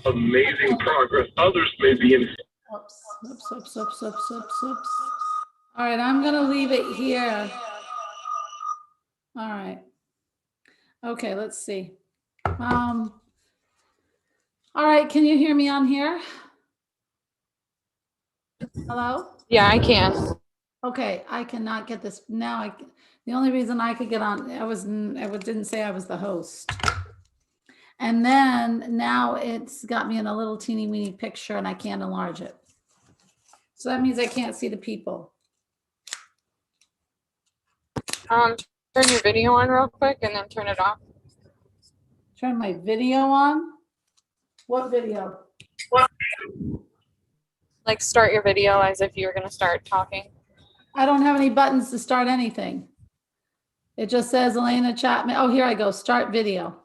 amazing progress others may be in. Oops. All right, I'm gonna leave it here. All right. Okay, let's see. All right, can you hear me on here? Hello? Yeah, I can. Okay, I cannot get this now. The only reason I could get on, it didn't say I was the host. And then now it's got me in a little teeny weeny picture and I can't enlarge it. So that means I can't see the people. Turn your video on real quick and then turn it off. Turn my video on? What video? Like start your video as if you were gonna start talking. I don't have any buttons to start anything. It just says Elena Chapman. Oh, here I go. Start video.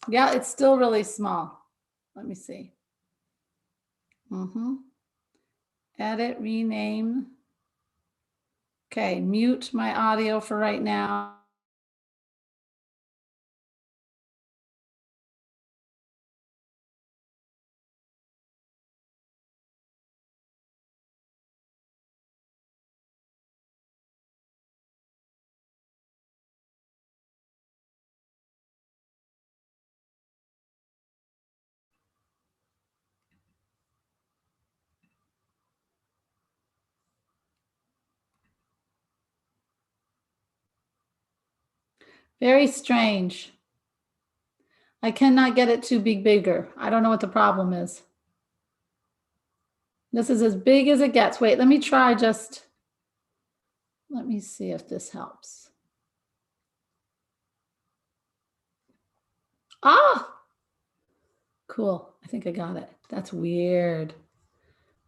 Yeah, it's still really small. Let me see. Edit, rename. Okay, mute my audio for right now. Very strange. I cannot get it too bigger. I don't know what the problem is. This is as big as it gets. Wait, let me try let me see if this helps. Ah, cool. I think I got it. That's weird.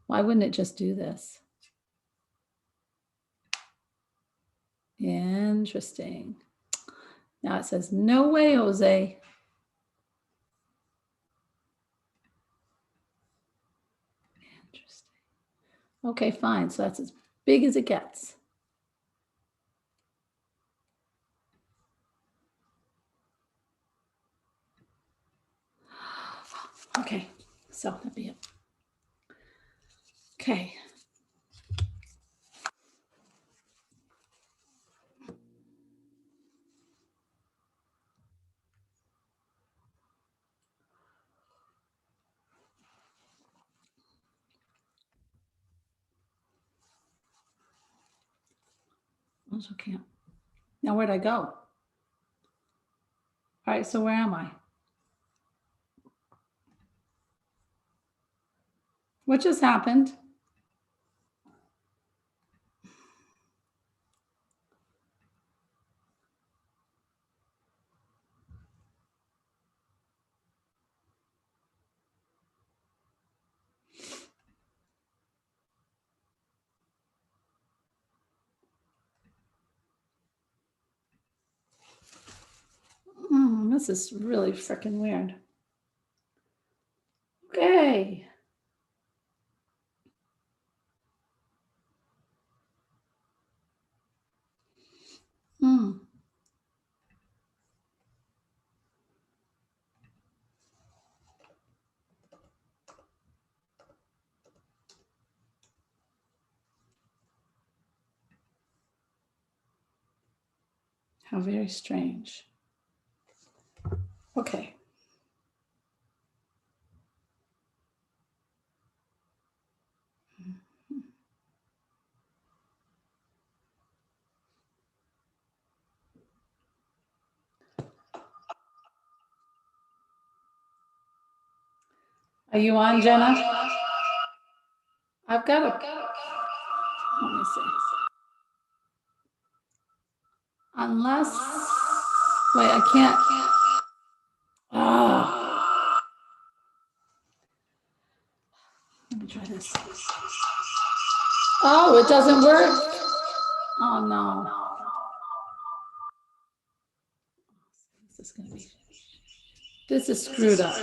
Why wouldn't it just do this? Interesting. Now it says, no way, Jose. Interesting. Okay, fine. So that's as big as it gets. Okay, so that'd be it. Okay. Also can't. Now where'd I go? All right, so where am I? What just happened? This is really freaking weird. Okay. How very strange. Okay. Are you on, Jenna? I've got a, let me see. Unless, wait, I can't. Oh. Let me try this. Oh, it doesn't work. Oh no. This is gonna be. This is screwed up.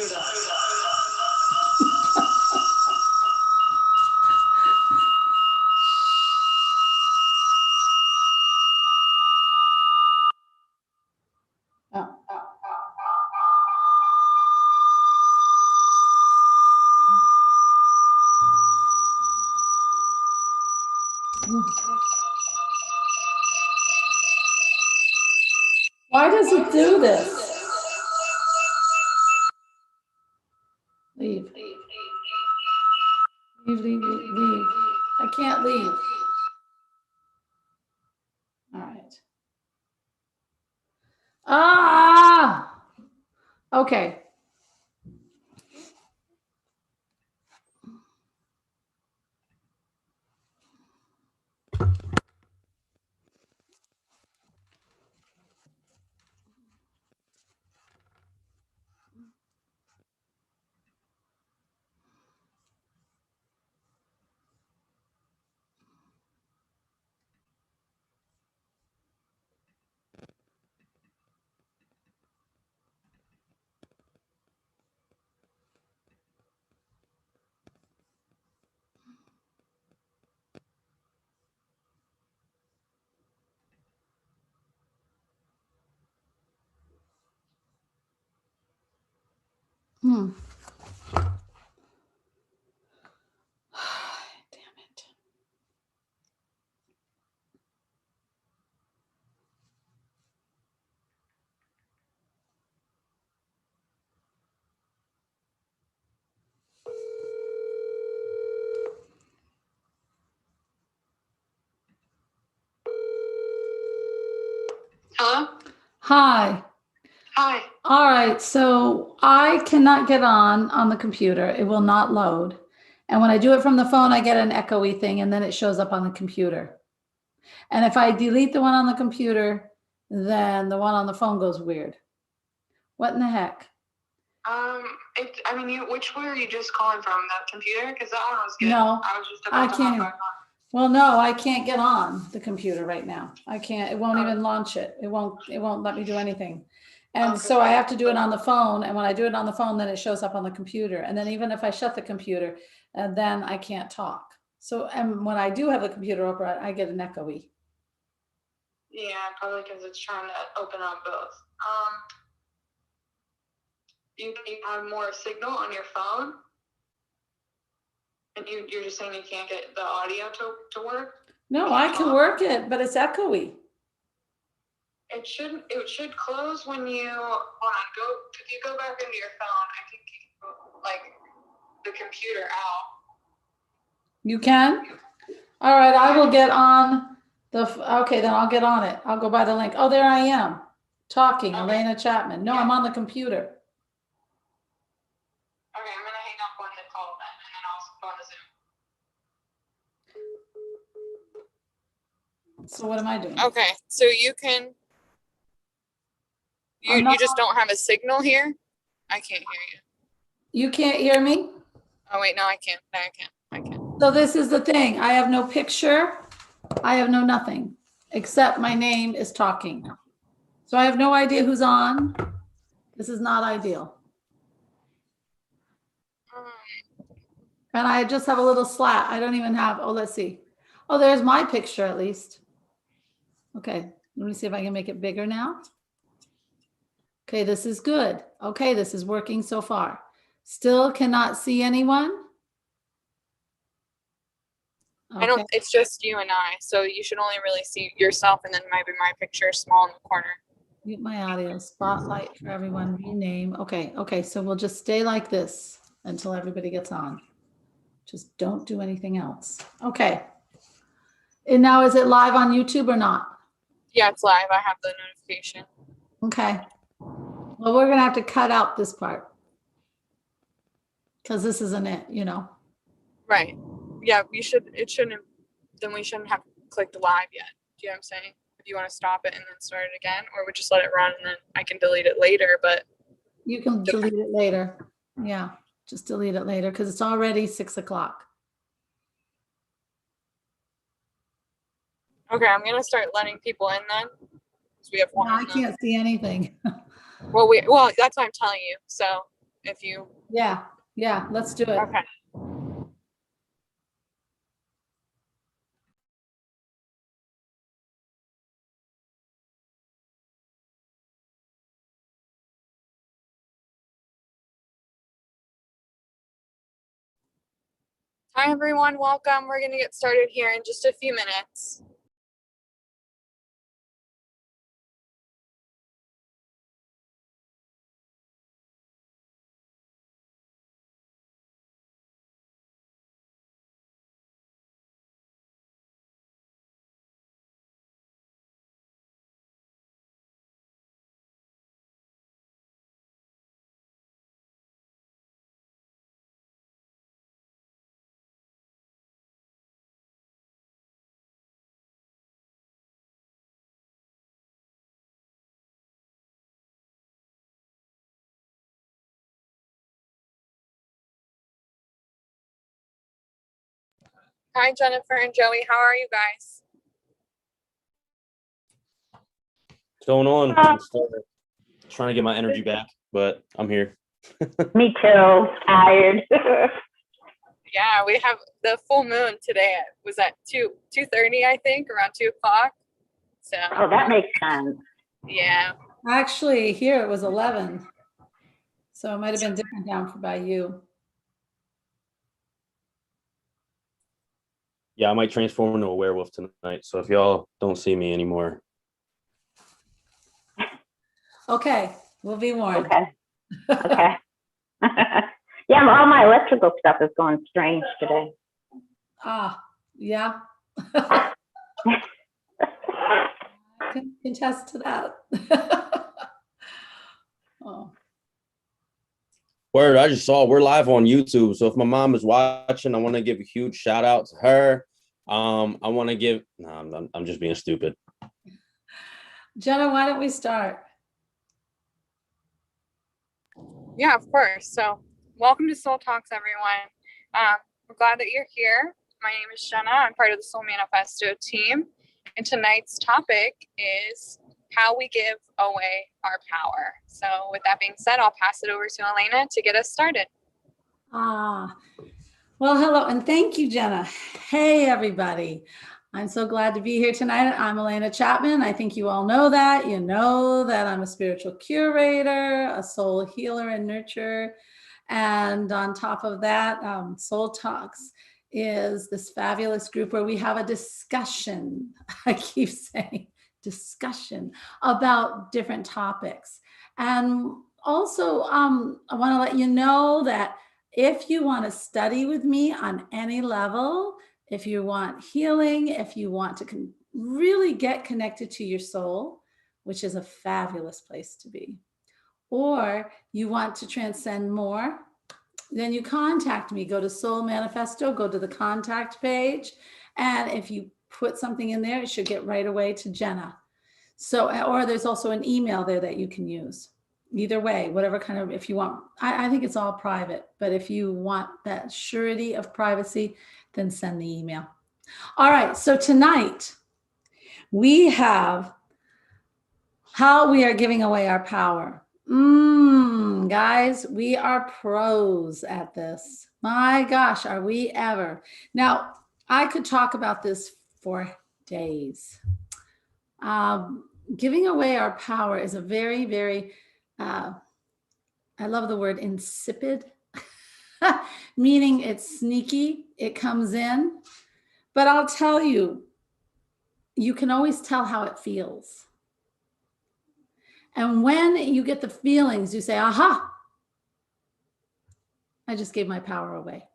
Why does it do this? Leave. Leave, leave, leave, leave. I can't leave. All right. Ah! Okay. Hmm. Damn it. Hello? Hi. Hi. All right, so I cannot get on the computer. It will not load. And when I do it from the phone, I get an echoey thing and then it shows up on the computer. And if I delete the one on the computer, then the one on the phone goes weird. What in the heck? Which way are you just calling from? The computer? Because that one was good. No, I was just I about to hop can't. back on. Well, no, I can't get on the computer right now. I can't, it won't even launch it. It won't let me do anything. And Okay. so I have to do it on the phone. And when I do it on the phone, then it shows up on the computer. And then even if I shut the computer, then I can't talk. So, and when I do have the computer open, I get an echoey. Yeah, probably because it's trying to open up both. You have more signal on your phone? And you're just saying you can't get the audio to work? No, I can work it, but it's echoey. It should close when you if you go back into your phone, I think like the computer out. You can? All right, I will get on okay, then I'll get on it. I'll go by the link. Oh, there I am, talking, Okay. Elena Chapman. No, I'm on the computer. Okay, I'm gonna hang up on the call then, and then I'll go on the Zoom. So what am I doing? Okay, so you just don't have a signal here? I can't hear you. You can't hear me? Oh wait, no, I can't. No, I can't. So this is the thing. I have no picture. I have no nothing, except my name is talking. So I have no idea who's on. This is not ideal. And I just have a little slat. I don't even have, oh, let's see. Oh, there's my picture at least. Okay, let me see if I can make it bigger now. Okay, this is good. Okay, this is working so far. Still cannot see anyone. I don't. It's just you and I, so you should only really see yourself, and then maybe my picture is small in the corner. Mute my audio. Spotlight for everyone. Rename. Okay. So we'll just stay like this until everybody gets on. Just don't do anything else. Okay. And now is it live on YouTube or not? Yeah, it's live. I have the notification. Okay. Well, we're gonna have to cut out this part because this isn't it, you know. Right. Yeah, we should. It shouldn't. Then we shouldn't have clicked live yet. Do you know what I'm saying? If you want to stop it and then start it again, or we just let it run and then I can delete it later. But you can delete it later. Yeah, just delete it later because it's already 6 o'clock. Okay, I'm gonna start letting people in then. Because we have one. No, I can't see anything. Well, that's what I'm telling you. So if you. Yeah, let's do it. Okay. Hi, everyone. Welcome. We're going to get started here in just a few minutes. Hi, Jennifer and Joey. How are you guys? What's going on? I'm still trying to get my energy back, but I'm here. Me too. Tired. Yeah, we have the full moon today. It was at 2:30, I think, around 2 o'clock. So, Oh, that makes sense. yeah. Actually, here it was 11. So it might have been different down by you. Yeah, I might transform into a werewolf tonight. So if y'all don't see me anymore. Okay, we'll be warned. Okay. Okay. Yeah, all my electrical stuff is going strange today. Ah, yeah. Can contest to that. Oh, Word, I just saw we're live on YouTube. So if my mom is watching, I want to give a huge shout out to her. I want to give, no, I'm just being stupid. Jenna, why don't we start? Yeah, of course. So, welcome to Soul Talks, everyone. We're glad that you're here. My name is Jenna. I'm part of the Soul Manifesto team. And tonight's topic is how we give away our power. So, with that being said, I'll pass it over to Elena to get us started. Ah, well, hello, and thank you, Jenna. Hey, everybody. I'm so glad to be here tonight. I'm Elena Chapman. I think you all know that. You know that I'm a spiritual curator, a soul healer and nurturer. And on top of that, Soul Talks is this fabulous group where we have a discussion. I keep saying discussion about different topics. And also, I want to let you know that if you want to study with me on any level, if you want healing, if you want to really get connected to your soul, which is a fabulous place to be, or you want to transcend more, then you contact me. Go to Soul Manifesto, go to the contact page, and if you put something in there, it should get right away to Jenna. So, or there's also an email there that you can use. Either way, whatever kind of, if you want, I think it's all private, but if you want that surety of privacy, then send the email. All right, so tonight we have how we are giving away our power. Guys, we are pros at this. My gosh, are we ever. Now, I could talk about this for days. Giving away our power is a very, very, I love the word insipid, meaning it's sneaky, it comes in. But I'll tell you, you can always tell how it feels. And when you get the feelings, you say, aha, I just gave my power away.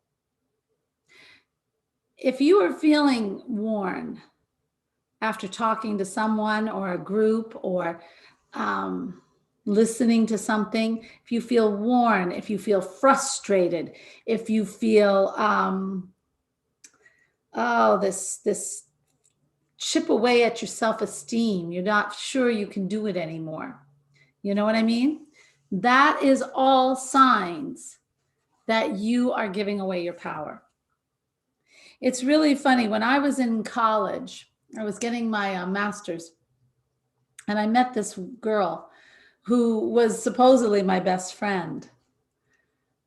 If you are feeling worn after talking to someone or a group or listening to something, if you feel worn, if you feel frustrated, if you feel, this chip away at your self-esteem, you're not sure you can do it anymore. You know what I mean? That is all signs that you are giving away your power. It's really funny. When I was in college, I was getting my master's, and I met this girl who was supposedly my best friend.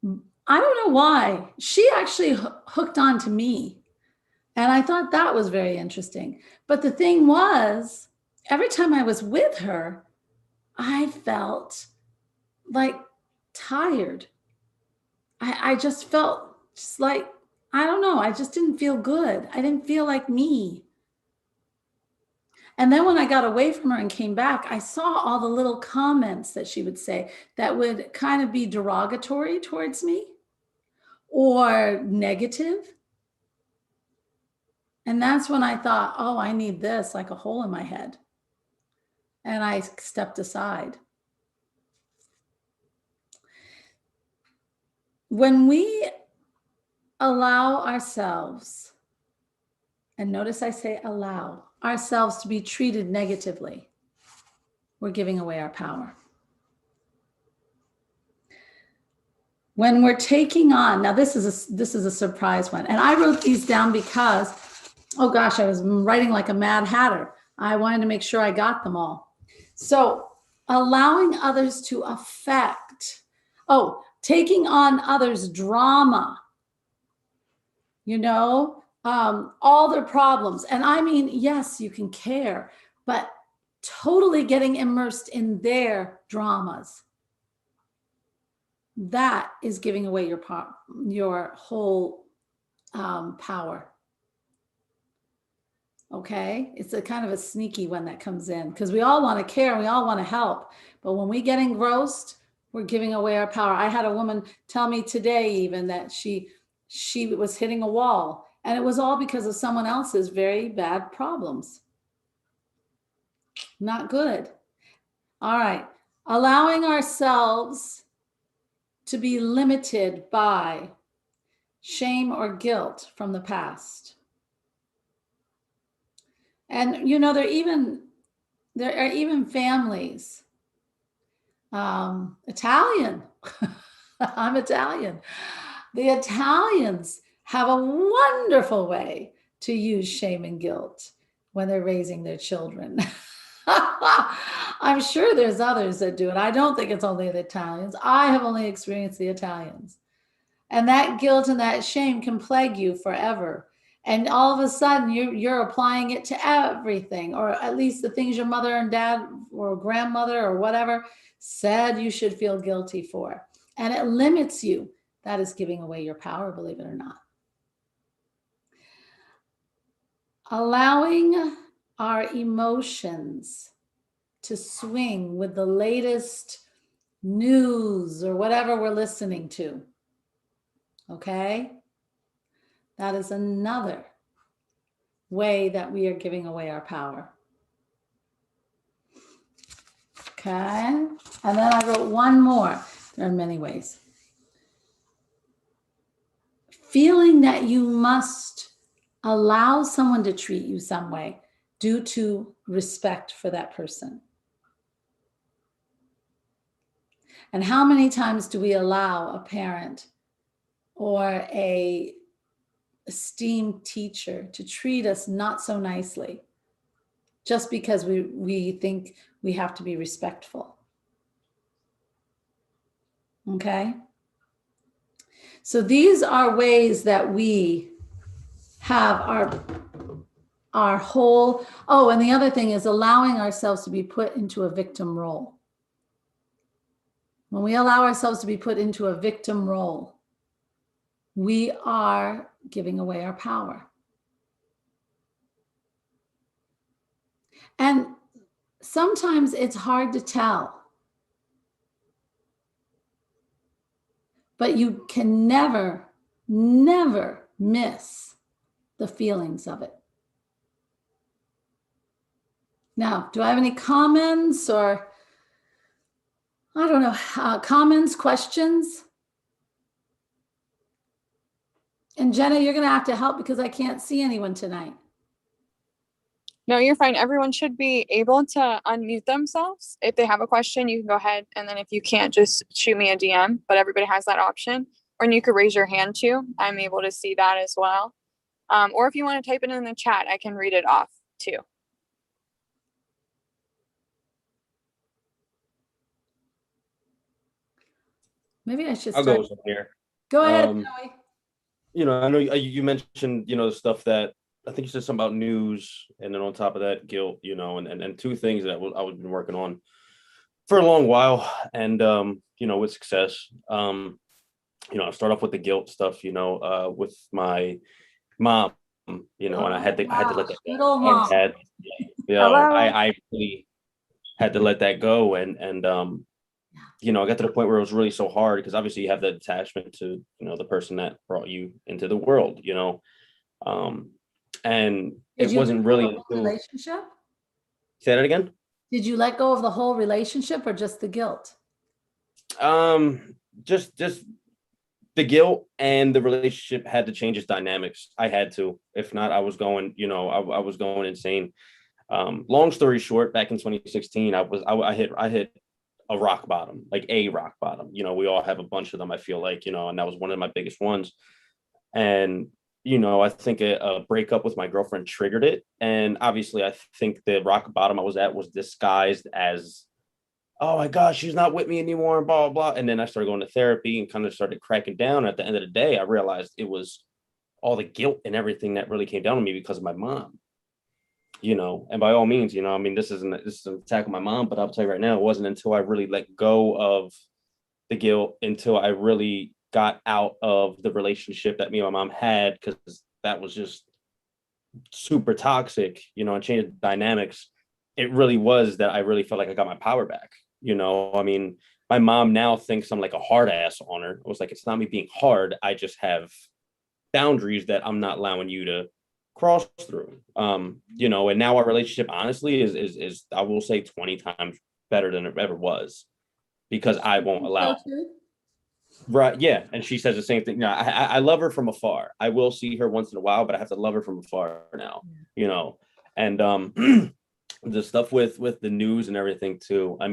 I don't know why. She actually hooked on to me. And I thought that was very interesting. But the thing was, every time I was with her, I felt like tired. I just felt just like I don't know. I just didn't feel good. I didn't feel like me. And then when I got away from her and came back, I saw all the little comments that she would say that would kind of be derogatory towards me or negative. And that's when I thought, oh, I need this, like a hole in my head. And I stepped aside. When we allow ourselves, and notice I say allow ourselves to be treated negatively, we're giving away our power. When we're taking on, now this is a surprise one, and I wrote these down because, oh gosh, I was writing like a mad hatter. I wanted to make sure I got them all. So allowing others to affect, taking on others' drama, all their problems. And I mean, yes, you can care, but totally getting immersed in their dramas. That is giving away your whole power. Okay, it's a kind of a sneaky one that comes in because we all want to care, we all want to help, but when we get engrossed, we're giving away our power. I had a woman tell me today even that she was hitting a wall, and it was all because of someone else's very bad problems. Not good. All right, allowing ourselves to be limited by shame or guilt from the past. And there are even families. Italian. I'm Italian. The Italians have a wonderful way to use shame and guilt when they're raising their children. I'm sure there's others that do it. I don't think it's only the Italians. I have only experienced the Italians. And that guilt and that shame can plague you forever. And all of a sudden you're applying it to everything, or at least the things your mother and dad or grandmother or whatever said you should feel guilty for. And it limits you. That is giving away your power, believe it or not. Allowing our emotions to swing with the latest news or whatever we're listening to. Okay? That is another way that we are giving away our power. Okay? And then I wrote one more. There are many ways. Feeling that you must allow someone to treat you some way due to respect for that person. And how many times do we allow a parent or a esteemed teacher to treat us not so nicely just because we think we have to be respectful? Okay? So these are ways that we have our whole, and the other thing is allowing ourselves to be put into a victim role. When we allow ourselves to be put into a victim role, we are giving away our power. And sometimes it's hard to tell, but you can never, never miss the feelings of it. Now, do I have any comments or, I don't know, comments, questions? And Jenna, you're going to have to help because I can't see anyone tonight. No, you're fine. Everyone should be able to unmute themselves. If they have a question, you can go ahead. And then if you can't, just shoot me a DM, but everybody has that option. Or you could raise your hand too. I'm able to see that as well. Or if you want to type it in the chat, I can read it off too. Maybe I should I'll start. go here. Go ahead, Joey. I know you mentioned, the stuff that I think you said something about news, and then on top of that, guilt, and two things that I've been working on for a long while, and with success. I start off with the guilt stuff, with my mom, and I had to let that Good go. old I mom. had, Hello? I really had to let that go. And I got to the point where it was really so hard because obviously you have that attachment to, the person that brought you into the world, and Did it you wasn't let go really of the whole until, relationship? say that again. Did you let go of the whole relationship or just the guilt? Just the guilt and the relationship had to change its dynamics. I had to. If not, I was going, I was going insane. Long story short, back in 2016, I hit a rock bottom, like a rock bottom. We all have a bunch of them, I feel like, and that was one of my biggest ones. And I think a breakup with my girlfriend triggered it. And obviously, I think the rock bottom I was at was disguised as, oh my gosh, she's not with me anymore, and blah, blah, blah. And then I started going to therapy and kind of started cracking down. At the end of the day, I realized it was all the guilt and everything that really came down on me because of my mom. And by all means, this is an attack on my mom, but I'll tell you right now, it wasn't until I really let go of the guilt, until I really got out of the relationship that me and my mom had, because that was just super toxic, and changed the dynamics. It really was that I really felt like I got my power back. My mom now thinks I'm like a hard ass on her. I was like, it's not me being hard. I just have boundaries that I'm not allowing you to cross through. And now our relationship honestly is I will say 20 times better than it ever was, because I won't allow. Right. Yeah. And she says the same thing. I love her from afar. I will see her once in a while, but I have to love her from afar now, and the stuff with the news and everything too. I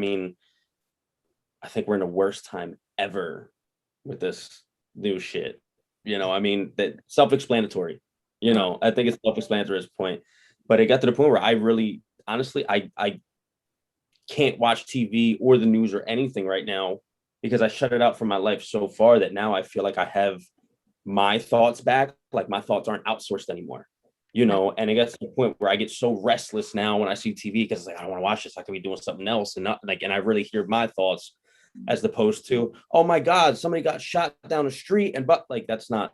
think we're in the worst time ever with this new shit. That self-explanatory. I think it's self-explanatory at this point. But it got to the point where I really, honestly, I can't watch TV or the news or anything right now, because I shut it out from my life so far that now I feel like I have my thoughts back. Like my thoughts aren't outsourced anymore, and it gets to the point where I get so restless now when I see TV, because it's like, I don't want to watch this. I can be doing something else, and not like, and I really hear my thoughts as opposed to, oh my God, somebody got shot down the street, but like, that's not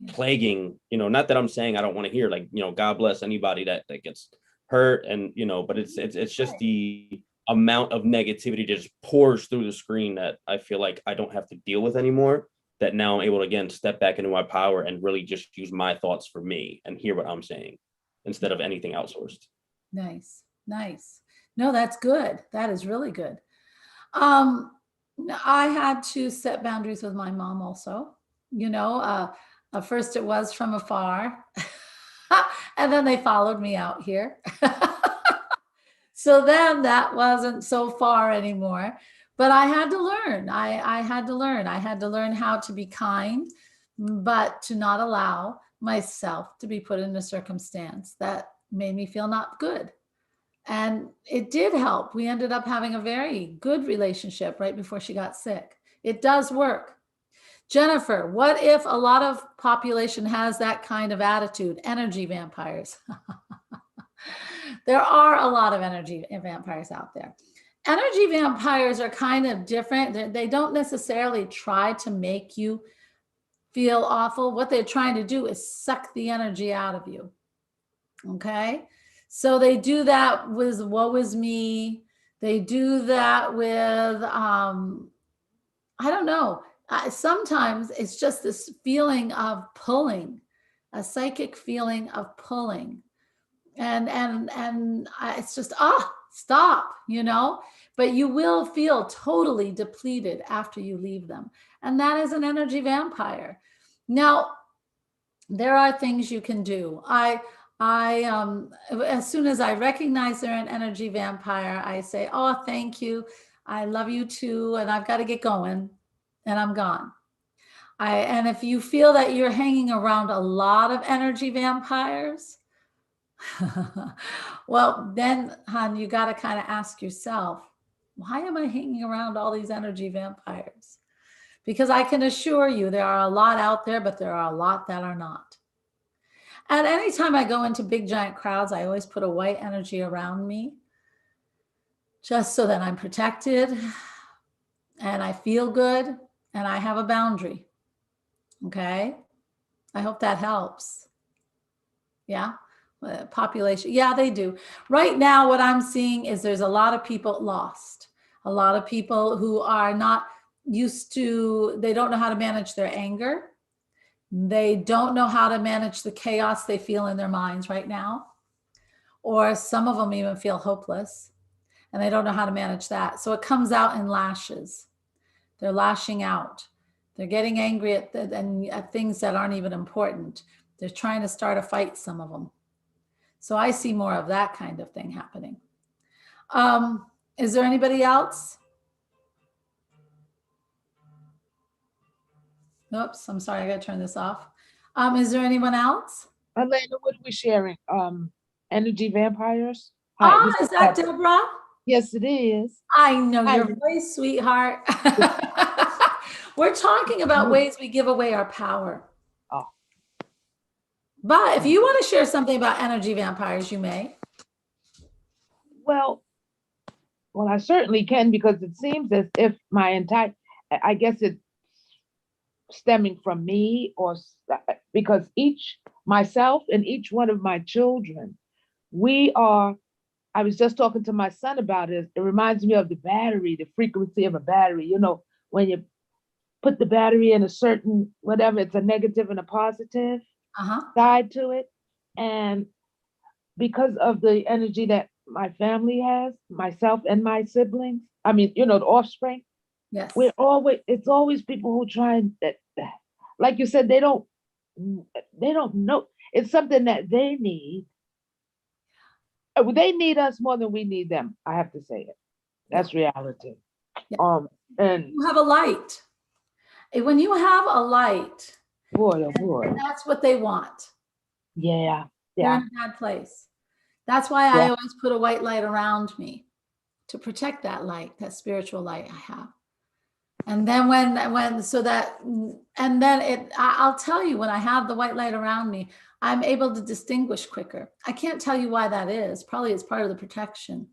plaguing, not that I'm saying I don't want to hear, like, God bless anybody that gets hurt, and but it's just the amount of negativity just pours through the screen that I feel like I don't have to deal with anymore, that now I'm able to again step back into my power and really just use my thoughts for me and hear what I'm saying instead of anything outsourced. Nice. No, that's good. That is really good. I had to set boundaries with my mom also. First it was from afar, and then they followed me out here. So then that wasn't so far anymore, but I had to learn. I had to learn. I had to learn how to be kind, but to not allow myself to be put in a circumstance that made me feel not good. And it did help. We ended up having a very good relationship right before she got sick. It does work. Jennifer, what if a lot of population has that kind of attitude? Energy vampires. There are a lot of energy vampires out there. Energy vampires are kind of different. They don't necessarily try to make you feel awful. What they're trying to do is suck the energy out of you. Okay? So they do that with woe is me. They do that with, I don't know. Sometimes it's just this feeling of pulling, a psychic feeling of pulling. And it's just, stop, but you will feel totally depleted after you leave them. And that is an energy vampire. Now, there are things you can do. As soon as I recognize they're an energy vampire, I say, oh, thank you. I love you too. And I've got to get going, and I'm gone. And if you feel that you're hanging around a lot of energy vampires, well, then, hon, you got to kind of ask yourself, why am I hanging around all these energy vampires? Because I can assure you there are a lot out there, but there are a lot that are not. And anytime I go into big, giant crowds, I always put a white energy around me, just so that I'm protected and I feel good and I have a boundary. Okay. I hope that helps. Yeah. Population. Yeah, they do. Right now, what I'm seeing is there's a lot of people lost, a lot of people who are not used to, they don't know how to manage their anger. They don't know how to manage the chaos they feel in their minds right now. Or some of them even feel hopeless and they don't know how to manage that. So it comes out in lashes. They're lashing out. They're getting angry at things that aren't even important. They're trying to start a fight, some of them. So I see more of that kind of thing happening. Is there anybody else? Oops, I'm sorry, I gotta turn this off. Is there anyone else? Elena, what are we sharing? Energy vampires? Hi, this Is that Deborah? Yes, it is. I know Hi. your voice, sweetheart. We're talking about ways we give away our power. Oh. But if you want to share something about energy vampires, you may. Well, I certainly can, because it seems as if my entire, I guess it's stemming from me, or because myself and each one of my children, I was just talking to my son about it. It reminds me of the battery, the frequency of a battery. You know, when you put the battery in a certain, whatever, it's a negative and a positive side to it. And because of the energy that my family has, myself and my siblings, I mean, the offspring, yes, it's always people who try and, like you said, they don't know. It's something that they need. They need us more than we need them. I have to say it. That's reality. Yeah. And you have a light. When you have a light, boy, oh boy, that's what they want. Yeah. They're in a bad place. That's why I always put a white light around me to protect that light, that spiritual light I have. And then I'll tell you, when I have the white light around me, I'm able to distinguish quicker. I can't tell you why that is. Probably it's part of the protection.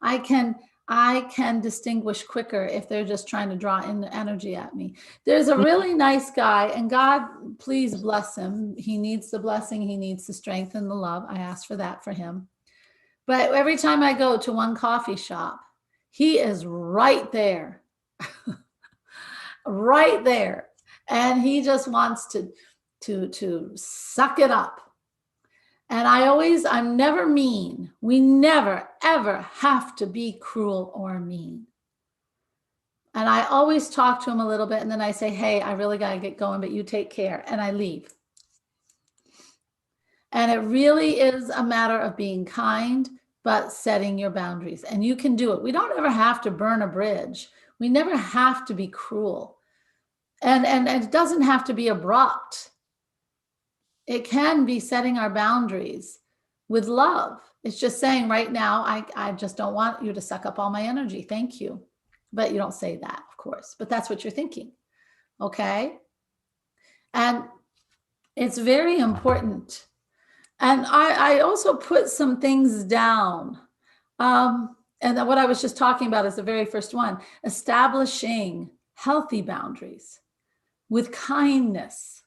I can distinguish quicker if they're just trying to draw in the energy at me. There's a really nice guy, and God, please bless him. He needs the blessing. He needs the strength and the love. I ask for that for him. But every time I go to one coffee shop, he is right there, right there. And he just wants to suck it up. And I'm never mean. We never, ever have to be cruel or mean. And I always talk to him a little bit, and then I say, hey, I really got to get going, but you take care. And I leave. And it really is a matter of being kind, but setting your boundaries. And you can do it. We don't ever have to burn a bridge. We never have to be cruel. And it doesn't have to be abrupt. It can be setting our boundaries with love. It's just saying, right now, I just don't want you to suck up all my energy. Thank you. But you don't say that, of course, but that's what you're thinking. Okay. And it's very important. And I also put some things down. And what I was just talking about is the very first one, establishing healthy boundaries with kindness.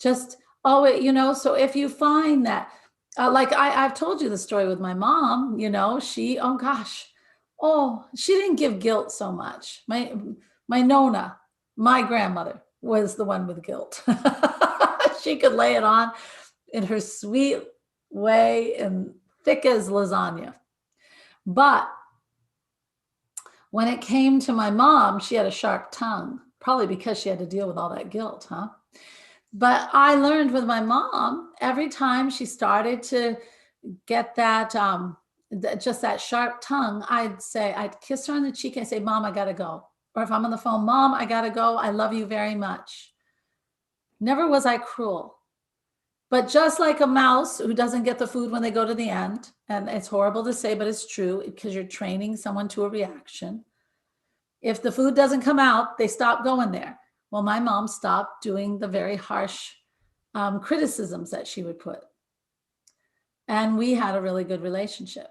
Just, so if you find that, like I've told you the story with my mom, she didn't give guilt so much. My Nona, my grandmother, was the one with guilt. She could lay it on in her sweet way and thick as lasagna. But when it came to my mom, she had a sharp tongue, probably because she had to deal with all that guilt, huh? But I learned with my mom, every time she started to get that, just that sharp tongue, I'd kiss her on the cheek and say, Mom, I gotta go. Or if I'm on the phone, Mom, I gotta go. I love you very much. Never was I cruel. But just like a mouse who doesn't get the food when they go to the end, and it's horrible to say, but it's true, because you're training someone to a reaction. If the food doesn't come out, they stop going there. Well, my mom stopped doing the very harsh criticisms that she would put. And we had a really good relationship.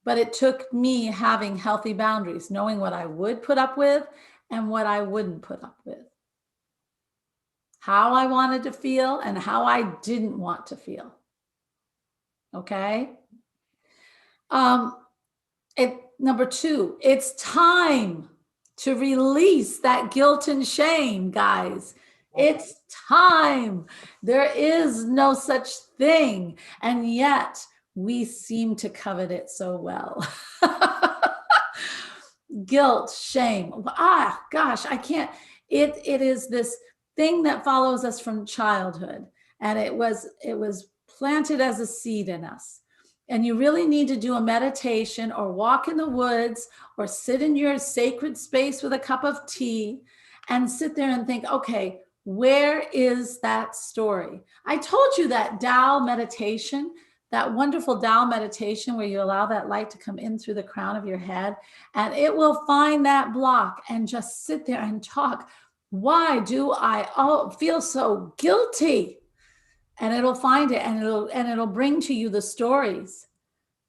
But it took me having healthy boundaries, knowing what I would put up with and what I wouldn't put up with. How I wanted to feel and how I didn't want to feel. Okay? Number 2, it's time to release that guilt and shame, guys. It's time. There is no such thing. And yet we seem to covet it so well. Guilt, shame. Gosh, I can't. It is this thing that follows us from childhood. And it was planted as a seed in us. And you really need to do a meditation or walk in the woods or sit in your sacred space with a cup of tea and sit there and think, okay, where is that story? I told you that Tao meditation, that wonderful Tao meditation where you allow that light to come in through the crown of your head, and it will find that block and just sit there and talk. Why do I feel so guilty? And it'll find it, and it'll bring to you the stories.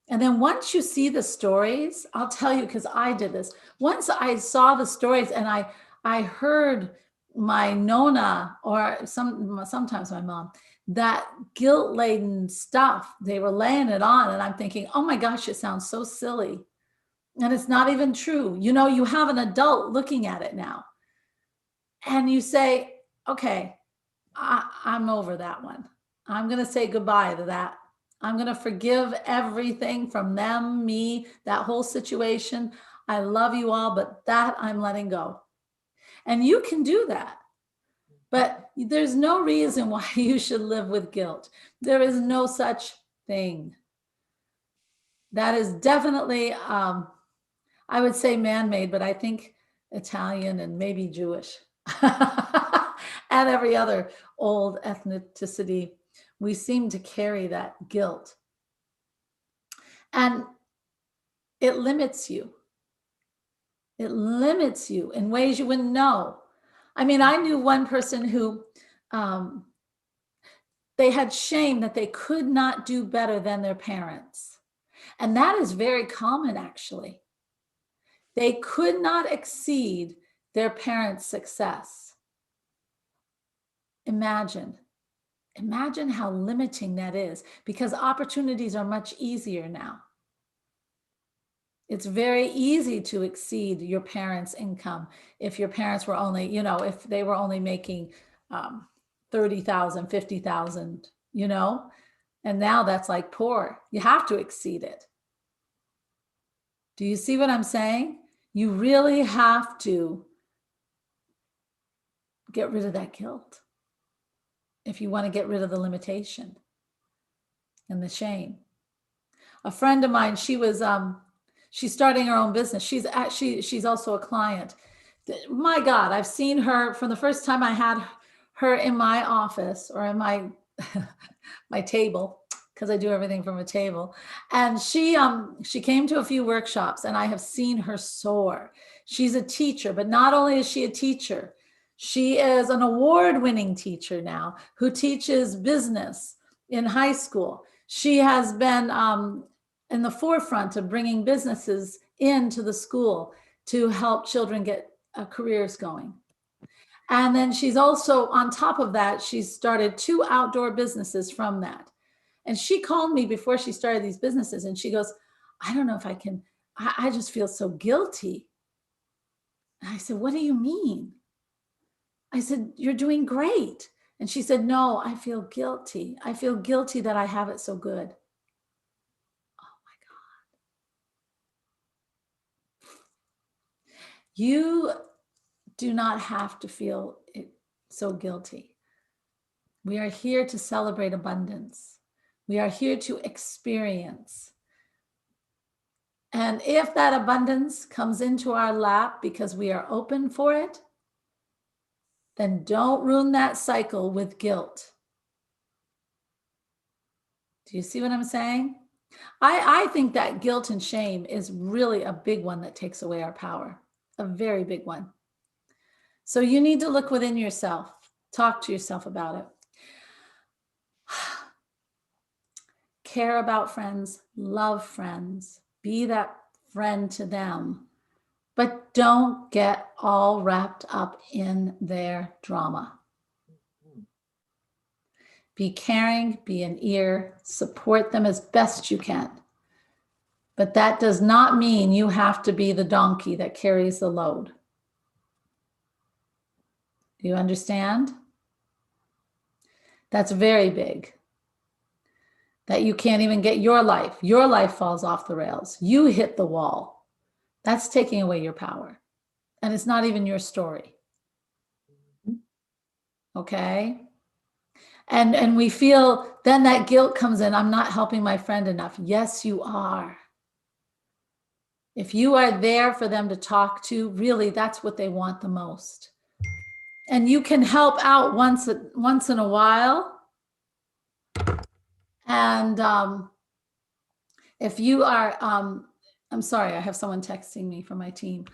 And then once you see the stories, I'll tell you, because I did this. Once I saw the stories and I heard my Nona or sometimes my mom, that guilt-laden stuff, they were laying it on, and I'm thinking, oh my gosh, it sounds so silly. And it's not even true. You know, you have an adult looking at it now. And you say, okay, I'm over that one. I'm going to say goodbye to that. I'm going to forgive everything from them, me, that whole situation. I love you all, but that I'm letting go. And you can do that. But there's no reason why you should live with guilt. There is no such thing. That is definitely, I would say man-made, but I think Italian and maybe Jewish and every other old ethnicity. We seem to carry that guilt. And it limits you. It limits you in ways you wouldn't know. I mean, I knew one person who they had shame that they could not do better than their parents. And that is very common, actually. They could not exceed their parents' success. Imagine how limiting that is, because opportunities are much easier now. It's very easy to exceed your parents' income if your parents were only, if they were only making 30,000, 50,000, and now that's like poor. You have to exceed it. Do you see what I'm saying? You really have to get rid of that guilt if you want to get rid of the limitation and the shame. A friend of mine, she's starting her own business. She's also a client. My God, I've seen her from the first time I had her in my office or in my my table, because I do everything from a table. And she came to a few workshops, and I have seen her soar. She's a teacher, but not only is she a teacher, she is an award-winning teacher now who teaches business in high school. She has been in the forefront of bringing businesses into the school to help children get careers going. And then she's also, on top of that, she's started 2 outdoor businesses from that. And she called me before she started these businesses, and she goes, I don't know if I can, I just feel so guilty. And I said, what do you mean? I said, you're doing great. And she said, no, I feel guilty. I feel guilty that I have it so good. Oh my God. You do not have to feel so guilty. We are here to celebrate abundance. We are here to experience. And if that abundance comes into our lap because we are open for it, then don't ruin that cycle with guilt. Do you see what I'm saying? I think that guilt and shame is really a big one that takes away our power, a very big one. So you need to look within yourself, talk to yourself about it. Care about friends, love friends, be that friend to them, but don't get all wrapped up in their drama. Be caring, be an ear, support them as best you can. But that does not mean you have to be the donkey that carries the load. Do you understand? That's very big. That you can't even get your life falls off the rails. You hit the wall. That's taking away your power. And it's not even your story. Okay? And we feel, then that guilt comes in. I'm not helping my friend enough. Yes, you are. If you are there for them to talk to, really, that's what they want the most. And you can help out once in a while. And if you are, I'm sorry, I have someone texting me from my team.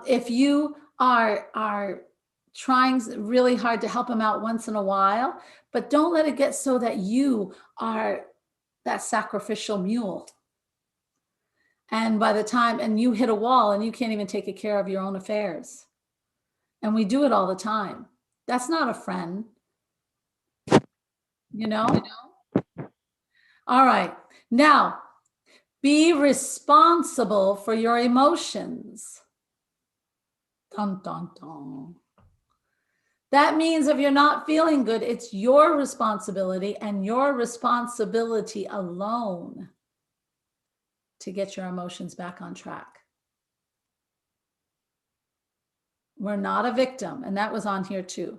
If you are trying really hard to help them out once in a while, but don't let it get so that you are that sacrificial mule. And by the time, and you hit a wall and you can't even take care of your own affairs. And we do it all the time. That's not a friend. You know? All right. Now, be responsible for your emotions. Dun, dun, dun. That means if you're not feeling good, it's your responsibility and your responsibility alone to get your emotions back on track. We're not a victim, and that was on here too.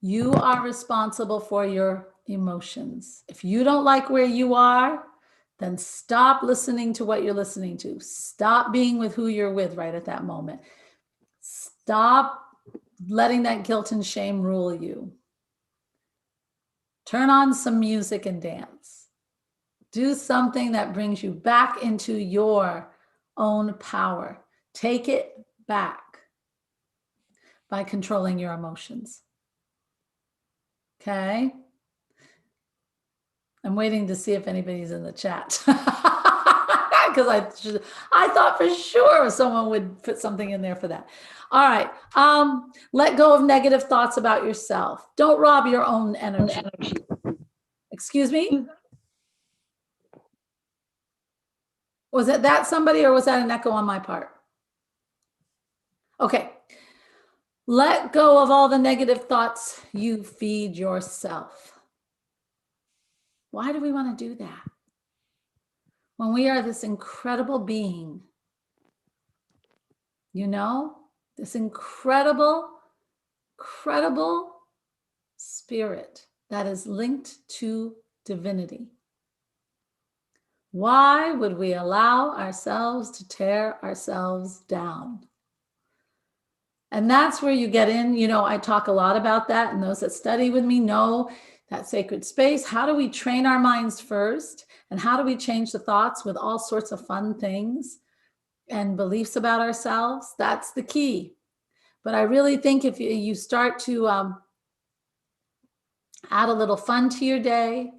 You are responsible for your emotions. If you don't like where you are, then stop listening to what you're listening to. Stop being with who you're with right at that moment. Stop letting that guilt and shame rule you. Turn on some music and dance. Do something that brings you back into your own power. Take it back by controlling your emotions. Okay? I'm waiting to see if anybody's in the chat. Because I thought for sure someone would put something in there for that. All right. Let go of negative thoughts about yourself. Don't rob your own energy. Excuse me? Was it that somebody or was that an echo on my part? Okay. Let go of all the negative thoughts you feed yourself. Why do we want to do that? When we are this incredible being, you know, this incredible spirit that is linked to divinity. Why would we allow ourselves to tear ourselves down? And that's where you get in, you know, I talk a lot about that, and those that study with me know that sacred space. How do we train our minds first? And how do we change the thoughts with all sorts of fun things and beliefs about ourselves? That's the key. But I really think if you start to add a little fun to your day,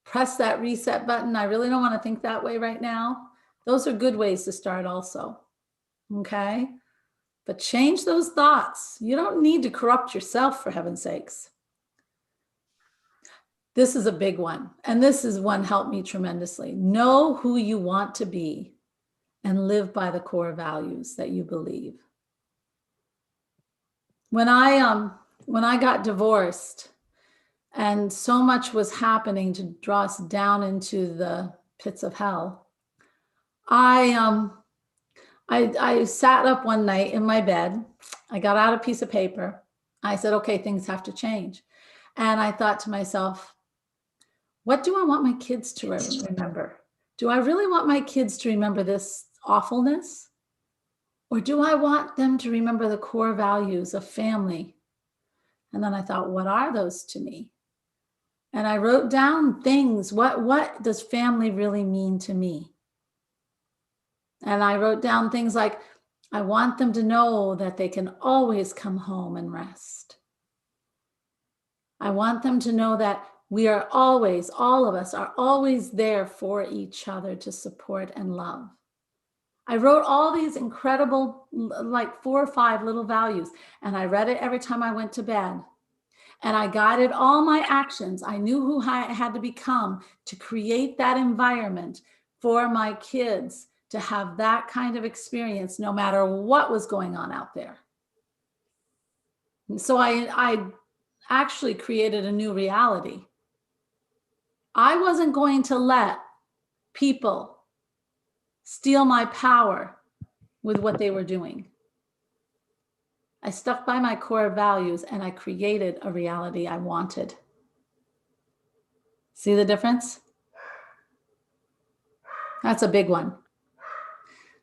press that reset button. I really don't want to think that way right now. Those are good ways to start also. Okay? But change those thoughts. You don't need to corrupt yourself, for heaven's sakes. This is a big one. And this is one helped me tremendously. Know who you want to be and live by the core values that you believe. When I got divorced and so much was happening to draw us down into the pits of hell, I sat up one night in my bed. I got out a piece of paper. I said, okay, things have to change. And I thought to myself, what do I want my kids to remember? Do I really want my kids to remember this awfulness? Or do I want them to remember the core values of family? And then I thought, what are those to me? And I wrote down things. What does family really mean to me? And I wrote down things like, I want them to know that they can always come home and rest. I want them to know that we are always, all of us are always there for each other to support and love. I wrote all these incredible, like 4 or 5 little values, and I read it every time I went to bed. And I guided all my actions. I knew who I had to become to create that environment for my kids to have that kind of experience, no matter what was going on out there. And so I actually created a new reality. I wasn't going to let people steal my power with what they were doing. I stuck by my core values and I created a reality I wanted. See the difference? That's a big one.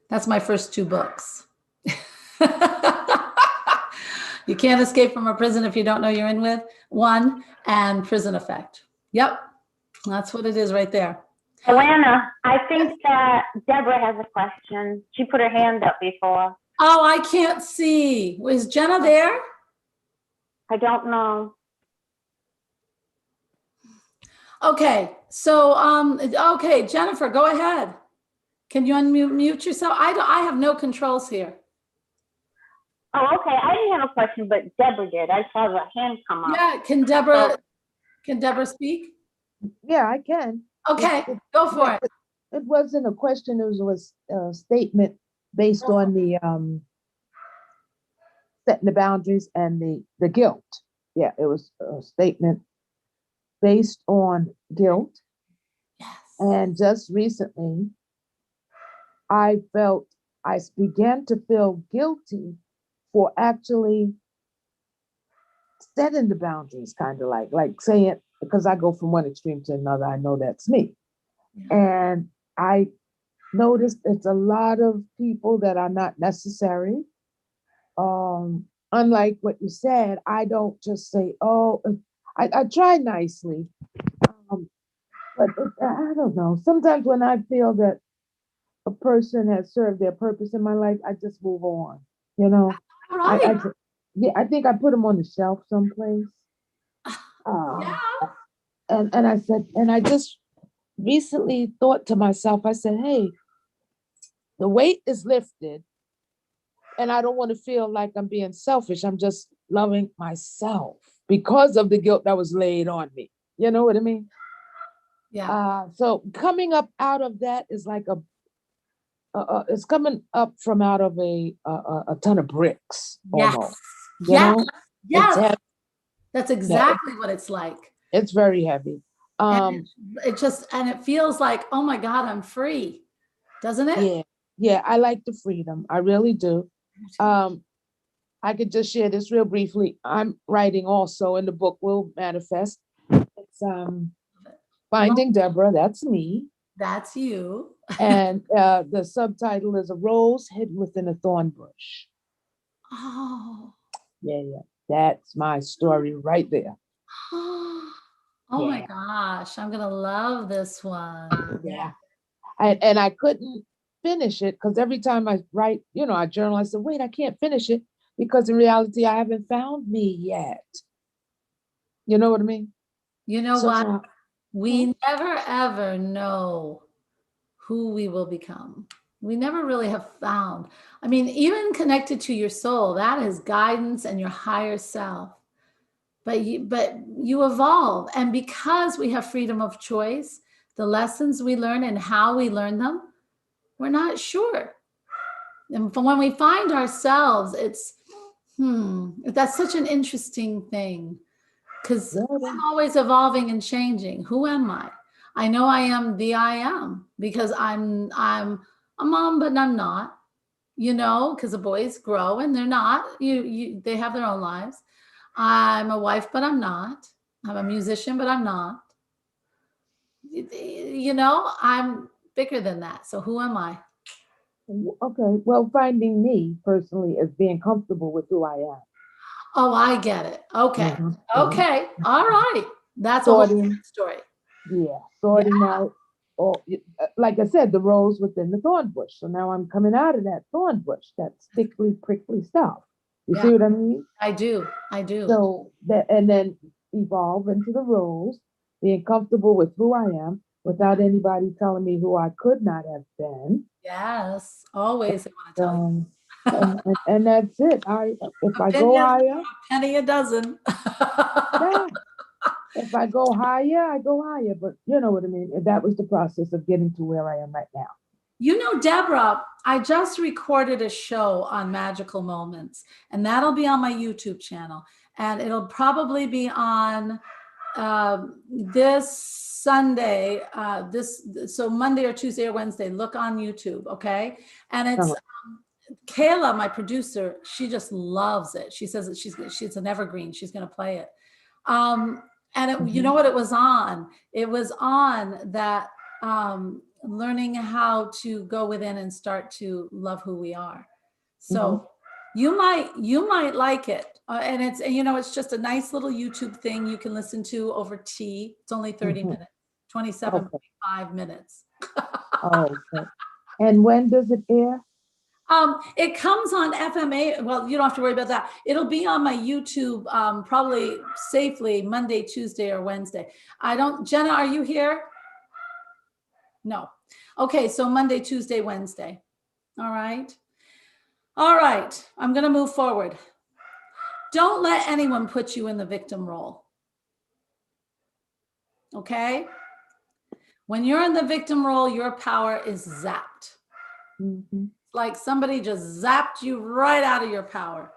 That's my first 2 books. You can't escape from a prison if you don't know you're in with one, and Prison Effect. Yep, that's what it is right there. Joanna, I think that Deborah has a question. She put her hand up before. Oh, I can't see. Was Jenna there? I don't know. Okay, so okay, Jennifer, go ahead. Can you unmute yourself? I have no controls here. Oh, okay. I didn't have a question, but Deborah did. I saw the hand come up. Yeah, can Deborah speak? Yeah, I can. Okay, go for it. It wasn't a question, it was a statement based on the setting the boundaries and the guilt. Yeah, it was a statement based on guilt. Yes. And just recently, I began to feel guilty for actually setting the boundaries, kind of like saying, because I go from one extreme to another, I know that's me. Yeah. And I noticed it's a lot of people that are not necessary. Unlike what you said, I don't just say, oh, I try nicely. But I don't know. Sometimes when I feel that a person has served their purpose in my life, I just move on, you know? Right. I think I put them on the shelf someplace. Yeah. And I said, and I just recently thought to myself, I said, hey, the weight is lifted and I don't want to feel like I'm being selfish. I'm just loving myself because of the guilt that was laid on me. You know what I mean? Yeah. So coming up out of that is like it's coming up from out of a ton of bricks. Yes. Almost, Yes. know? Yes. That's exactly what it's like. It's very heavy. And it feels like, oh my God, I'm free. Doesn't it? Yeah, I like the freedom. I really do. I could just share this real briefly. I'm writing also, and the book will manifest. It's Finding Deborah, that's me. That's you. And the subtitle is A Rose Hidden Within a Thorn Bush. Oh. Yeah. That's my story right there. Oh my gosh, I'm gonna love this one. Yeah. And I couldn't finish it because every time I write, I journal, I said, wait, I can't finish it because in reality, I haven't found me yet. You know what I mean? You know what? We never ever know who we will become. We never really have found. I mean, even connected to your soul, that is guidance and your higher self. But you evolve. And because we have freedom of choice, the lessons we learn and how we learn them, we're not sure. And when we find ourselves, that's such an interesting thing. Because I'm always evolving and changing. Who am I? I know I am the I am because I'm a mom, but I'm not, because the boys grow and they're not. They have their own lives. I'm a wife, but I'm not. I'm a musician, but I'm not. I'm bigger than that. So who am I? Okay. Well, finding me personally is being comfortable with who I am. Oh, I get it. Okay. Mm-hmm. Okay. All right. That's a whole different story. Yeah. Sorting out, like I said, the rose within the thorn bush. So now I'm coming out of that thorn bush, that stickly, prickly stuff. You see what I mean? I do. So and then evolve into the rose, being comfortable with who I am without anybody telling me who I could not have been. Yes, always they want to tell you. And that's it. If I go Opinions, higher, penny a dozen. yeah. If I go higher, but you know what I mean? That was the process of getting to where I am right now. You know, Deborah, I just recorded a show on magical moments, and that'll be on my YouTube channel. And it'll probably be on this Sunday, so Monday or Tuesday or Wednesday. Look on YouTube, okay? And it's Kayla, my producer. She just loves it. She says that she's an evergreen. She's going to play it. And you know what it was on? It was on that learning how to go within and start to love who we are. So you might like it. And it's, it's just a nice little YouTube thing you can listen to over tea. It's only 30 minutes, 27.5 minutes. Okay. And when does it air? It comes on FMA. Well, you don't have to worry about that. It'll be on my YouTube, probably safely Monday, Tuesday, or Wednesday. Jenna, are you here? No. Okay, so Monday, Tuesday, Wednesday. All right. All right, I'm going to move forward. Don't let anyone put you in the victim role. Okay? When you're in the victim role, your power is zapped. Like somebody just zapped you right out of your power.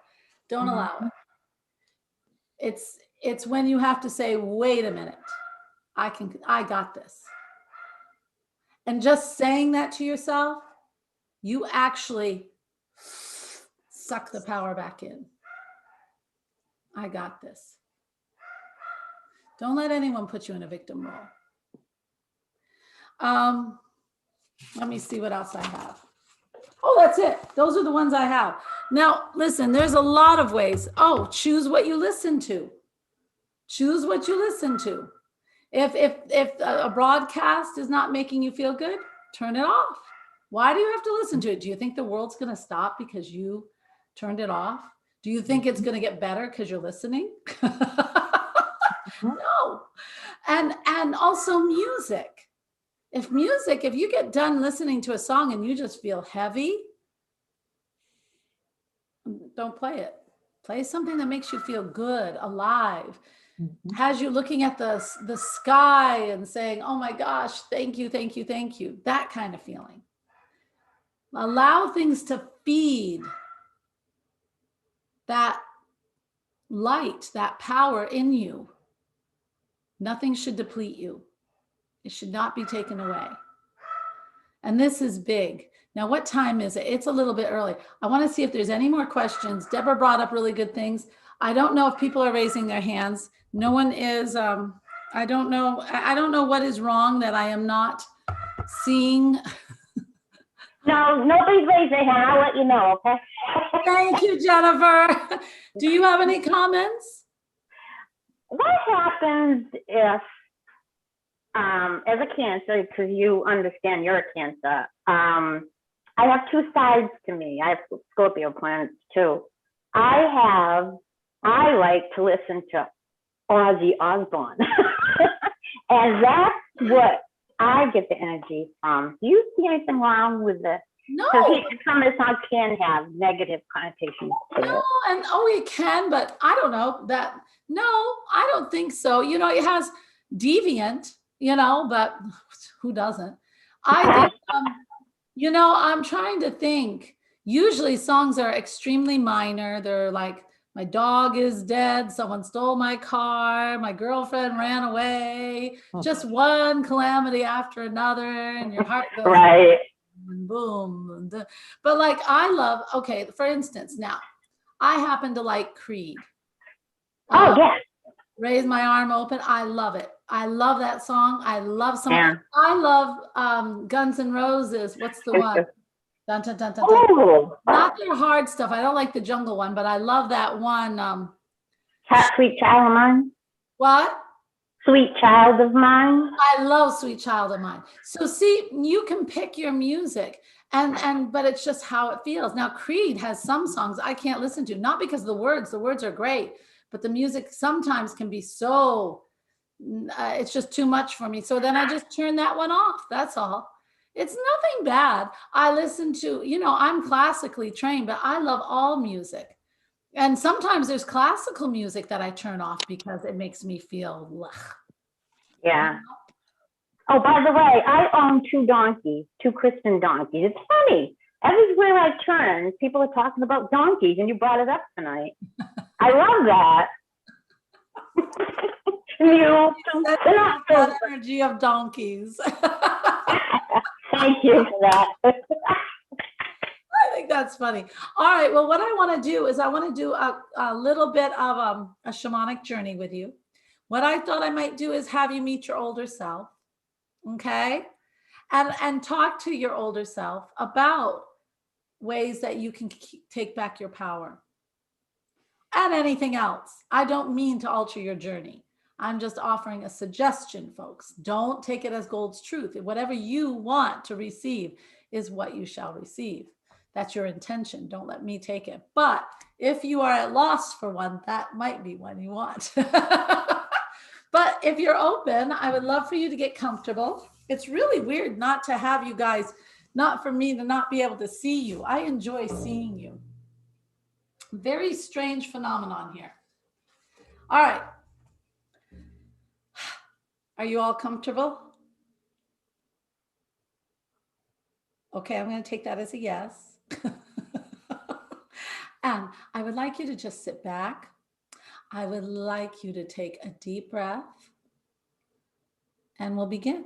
Don't allow it. It's when you have to say, wait a minute, I got this. And just saying that to yourself, you actually suck the power back in. I got this. Don't let anyone put you in a victim role. Let me see what else I have. Oh, that's it. Those are the ones I have. Now, listen, there's a lot of ways. Oh, choose what you listen to. Choose what you listen to. If a broadcast is not making you feel good, turn it off. Why do you have to listen to it? Do you think the world's going to stop because you turned it off? Do you think it's going to get better because you're listening? No. And also music. If you get done listening to a song and you just feel heavy, don't play it. Play something that makes you feel good, alive, has you looking at the sky and saying, oh my gosh, thank you, thank you, thank you. That kind of feeling. Allow things to feed that light, that power in you. Nothing should deplete you. It should not be taken away. And this is big. Now, what time is it? It's a little bit early. I want to see if there's any more questions. Deborah brought up really good things. I don't know if people are raising their hands. No one is. I don't know. I don't know what is wrong that I am not seeing. No, nobody's raised their hand. I'll let you know, okay? Thank you, Jennifer. Do you have any comments? What happens if, as a Cancer, because you understand you're a Cancer, I have two sides to me. I have Scorpio planets too. I like to listen to Ozzy Osbourne. And that's what I get the energy from. Do you see anything wrong with this? No. Because some of the songs can have negative connotations to No, it. and it can, but I don't know that. No, I don't think so. It has deviant, but who doesn't? I think, I'm trying to think. Usually songs are extremely minor. They're like, my dog is dead, someone stole my car, my girlfriend ran away, just one calamity after another, and your heart goes Right. and boom. But like for instance, now I happen to like Creed. Oh, yeah. Raise My Arm Open. I love it. I love that song. I love Yeah. I love Guns N' Roses. What's the one? Dun, dun, dun, dun, dun. Oh, Not their hard stuff. I don't like the jungle one, but I love that one. Sweet Child of Mine. What? Sweet Child of Mine. I love Sweet Child of Mine. So see, you can pick your music but it's just how it feels. Now, Creed has some songs I can't listen to, not because of the words are great, but the music sometimes can be so, it's just too much for me. So then I just turn that one off. That's all. It's nothing bad. I listen to, I'm classically trained, but I love all music. And sometimes there's classical music that I turn off because it makes me feel, ugh. Yeah. Oh, by the way, I own two donkeys, two Christian donkeys. It's funny. Everywhere I turn, people are talking about donkeys, and you brought it up tonight. I love that. They're not That energy of donkeys. Thank you for that. I think that's funny. All right. Well, what I want to do is I want to do a little bit of a shamanic journey with you. What I thought I might do is have you meet your older self. Okay. And talk to your older self about ways that you can take back your power and anything else. I don't mean to alter your journey. I'm just offering a suggestion, folks. Don't take it as gold's truth. Whatever you want to receive is what you shall receive. That's your intention. Don't let me take it. But if you are at loss for one, that might be one you want. But if you're open, I would love for you to get comfortable. It's really weird not to have you guys, not for me to not be able to see you. I enjoy seeing you. Very strange phenomenon here. All right. Are you all comfortable? Okay, I'm going to take that as a yes. And I would like you to just sit back. I would like you to take a deep breath and we'll begin.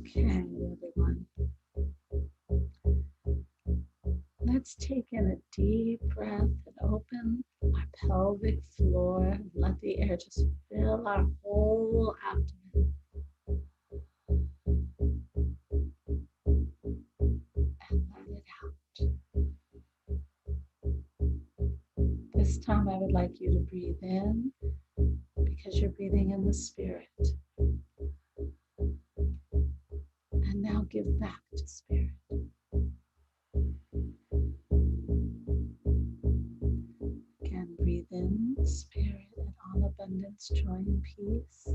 Okay, everyone. Let's take in a deep breath and open our pelvic floor. Let the air just fill our whole abdomen. And let it out. This time I would like you to breathe in because you're breathing in the spirit. And now give back to spirit. Again, breathe in spirit and all abundance, joy, and peace.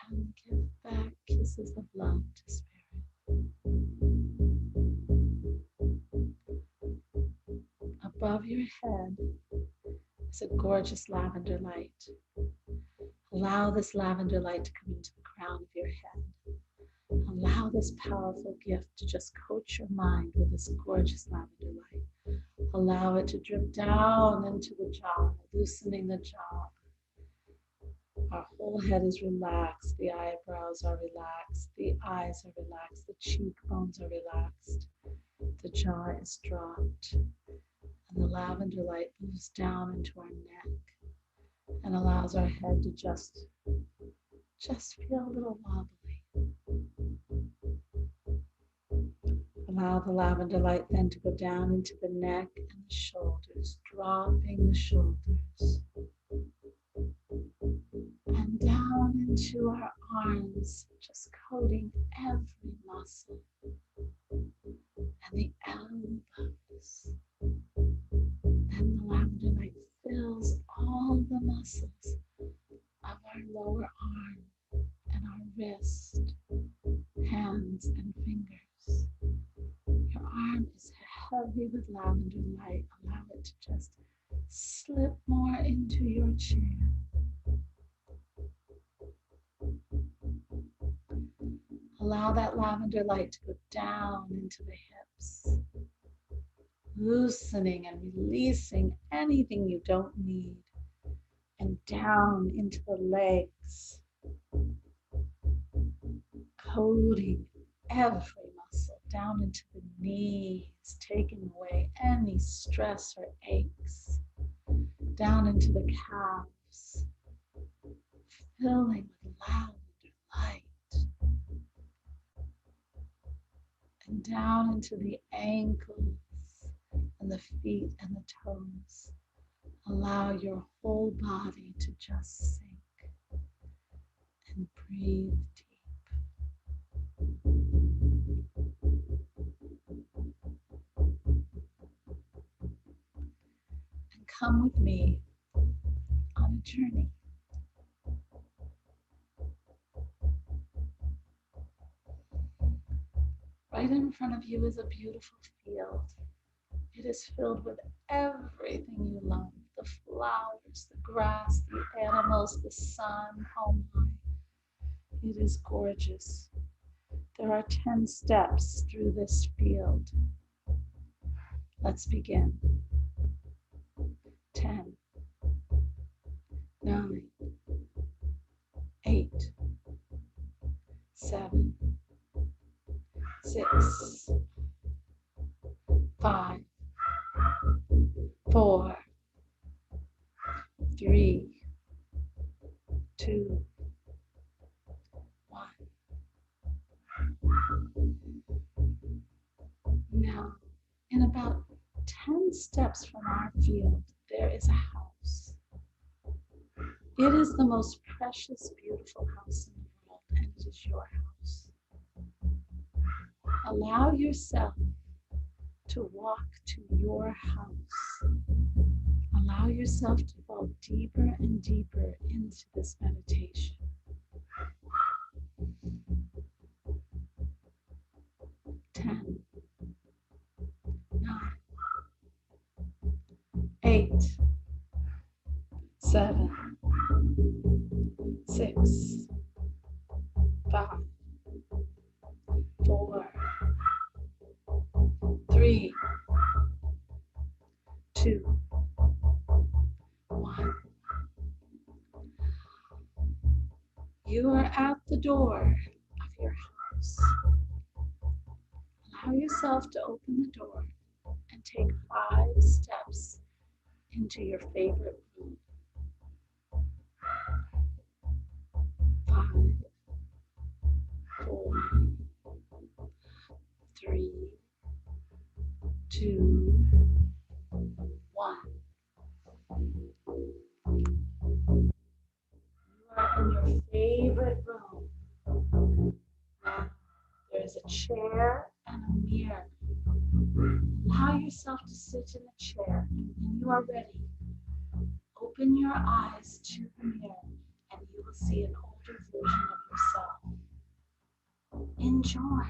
And give back kisses of love to spirit. Above your head is a gorgeous lavender light. Allow this lavender light to come into the crown of your head. Allow this powerful gift to just coat your mind with this gorgeous lavender light. Allow it to drip down into the jaw, loosening the jaw. Our whole head is relaxed. The eyebrows are relaxed. The eyes are relaxed. The cheekbones are relaxed. The jaw is dropped. And the lavender light moves down into our neck and allows our head to just feel a little wobbly. Allow the lavender light then to go down into the neck and the shoulders, dropping the shoulders. And down into our arms, just coating every muscle. And the elbows. Then the lavender light fills all the muscles of our lower arm and our wrist, hands and fingers. Your arm is heavy with lavender light. Allow it to just slip more into your chair. Allow that lavender light to go down into the hips, loosening and releasing anything you don't need, and down into the legs, coating every muscle down into the knees, taking away any stress or aches, down into the calves, filling with lavender light, and down into the ankles and the feet and the toes. Allow your whole body to just sink and breathe deep. come with me on a journey. Right in front of you is a beautiful field. It is filled with everything you love, the flowers, the grass, the animals, the sun. Oh my, it is gorgeous. There are 10 steps through this field. Let's begin. 10, 9, 8, 7, 6, 5, 4, 3, 2, 1. Now, in about 10 steps from our field, there is a house. It is the most precious, beautiful house in the world, and it is your house. Allow yourself to walk to your house. Allow yourself to fall deeper and deeper into this meditation. 10, 9, 8, 7, 6, 5, 4, 3, 2, 1. You are at the door of your house. Allow yourself to open the door and take 5 steps into your favorite room. 5, 4, 3, 2, 1. You are in your favorite room. Now, there is a chair and a mirror. Allow yourself to sit in a chair, and when you are ready, open your eyes to the mirror and you will see an older version of yourself. Enjoy.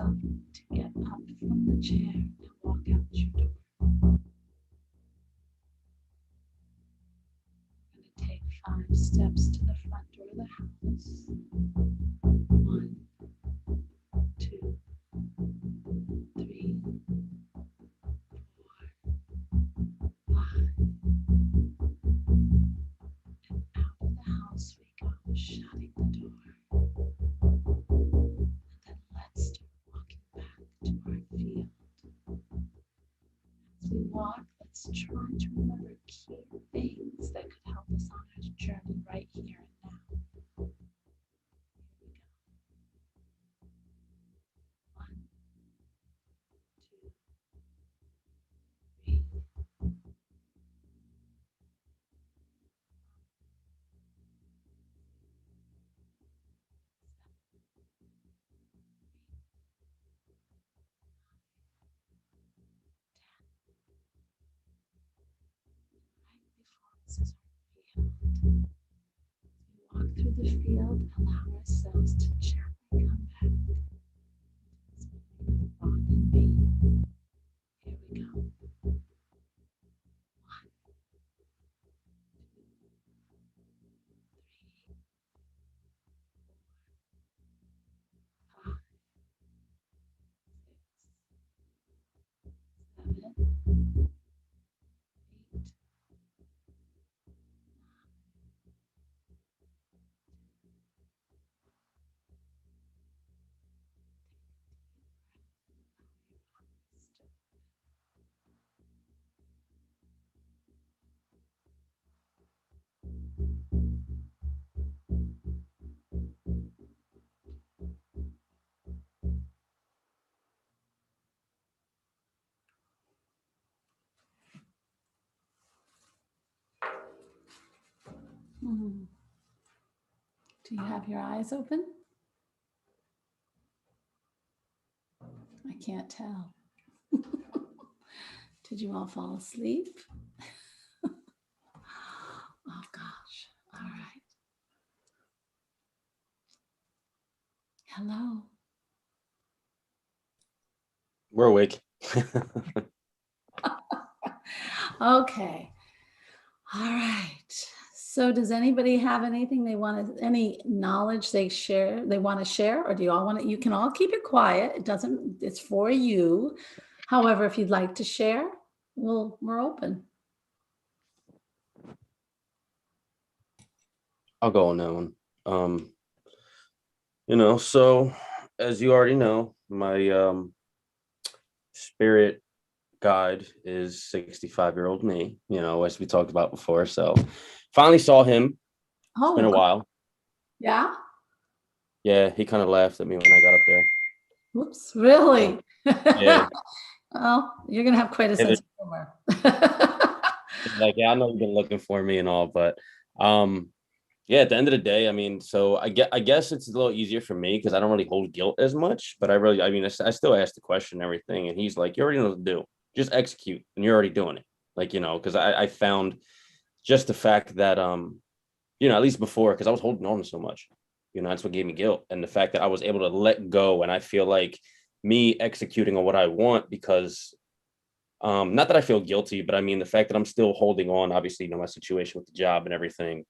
yourself to get up from the chair and walk out your door. You're going to take 5 steps to the front door of the house. 1, 2, 3, 4, 5. And out of the house we go, shutting the door. And then let's start walking back to our field. As we walk, let's try to remember key things that could help us on our journey right here and now. Here we go. 1, 2, 3. Right before us is our field. As we walk through the field, allow ourselves to gently come back to this moment of Ron and me. Here we go. 1, 2, 3, 4, 5, 6, 7, 8, 9. Do you have your eyes open? I can't tell. Did you all fall asleep? Oh gosh. All right. Hello. We're awake. Okay. All right. So does anybody have anything they want to, any knowledge they want to share, or do you all want to, you can all keep it quiet. It doesn't, it's for you. However, if you'd like to share, we're open. I'll go on that one. So as you already know, my spirit guide is 65-year-old me, as we talked about before. So finally saw him. Oh, It's been a while. yeah. Yeah, he kind of laughed at me when I got up there. Whoops, really? Yeah. Well, you're gonna have quite a sense of humor. Like, yeah, I know you've been looking for me and all, but yeah, at the end of the day, I mean, so I guess it's a little easier for me because I don't really hold guilt as much, but I still ask the question and everything, and he's like, you already know what to do, just execute, and you're already doing it. Like, because I found just the fact that at least before, because I was holding on so much, that's what gave me guilt, and the fact that I was able to let go, and I feel like me executing on what I want, because not that I feel guilty, but I mean the fact that I'm still holding on, obviously, my situation with the job and everything.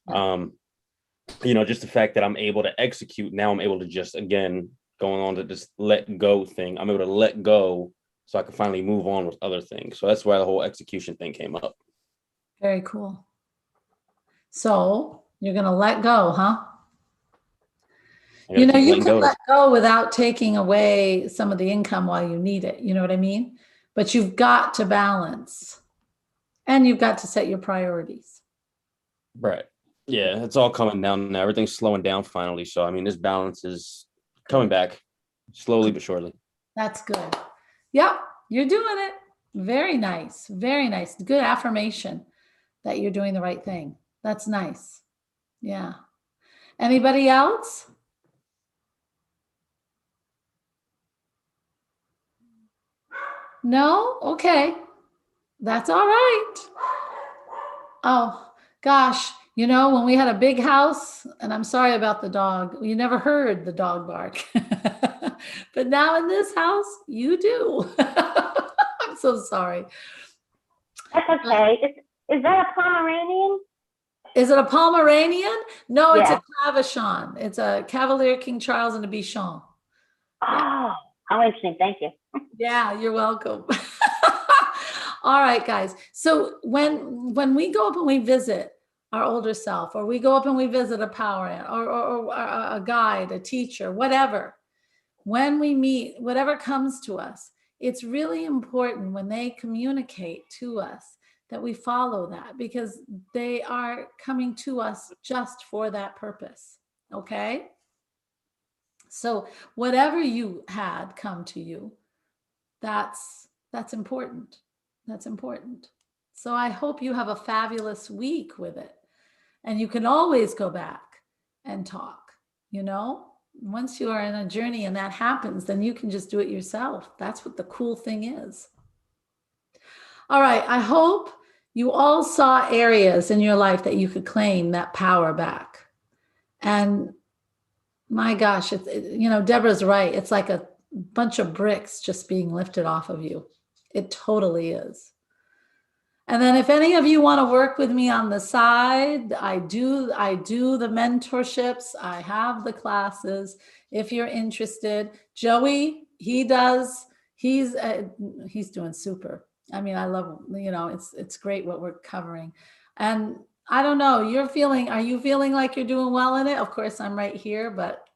Just the fact that I'm able to execute now, I'm able to just, again, going on to this let go thing, I'm able to let go so I can finally move on with other things. So that's why the whole execution thing came up. Very cool. So you're gonna let go, huh? You can let go without taking away some of the income while you need it. You know what I mean? But you've got to balance, and you've got to set your priorities. Right. Yeah, it's all coming down now. Everything's slowing down finally. So, I mean, this balance is coming back slowly but surely. That's good. Yep, you're doing it. Very nice. Very nice. Good affirmation that you're doing the right thing. That's nice. Yeah. Anybody else? No? Okay. That's all right. Oh, gosh. When we had a big house, and I'm sorry about the dog, you never heard the dog bark. But now in this house, you do. I'm so sorry. That's okay. Is that a Pomeranian? Is it a Pomeranian? No, it's Yeah. a Cavachon. It's a Cavalier King Charles and a Bichon. Oh, how interesting. Thank you. Yeah, you're welcome. All right, guys. So when we go up and we visit our older self, or we go up and we visit a power ant, or a guide, a teacher, whatever, when we meet, whatever comes to us, it's really important when they communicate to us that we follow that, because they are coming to us just for that purpose. Okay? So whatever you had come to you, that's important. That's important. So I hope you have a fabulous week with it. And you can always go back and talk, you know? Once you are in a journey and that happens, then you can just do it yourself. That's what the cool thing is. All right, I hope you all saw areas in your life that you could claim that power back. And my gosh, Deborah's right. It's like a bunch of bricks just being lifted off of you. It totally is. And then if any of you want to work with me on the side, I do the mentorships. I have the classes. If you're interested, Joey, he's doing super. I mean, I love, it's great what we're covering. And I don't know, are you feeling like you're doing well in it? Of course, I'm right here, but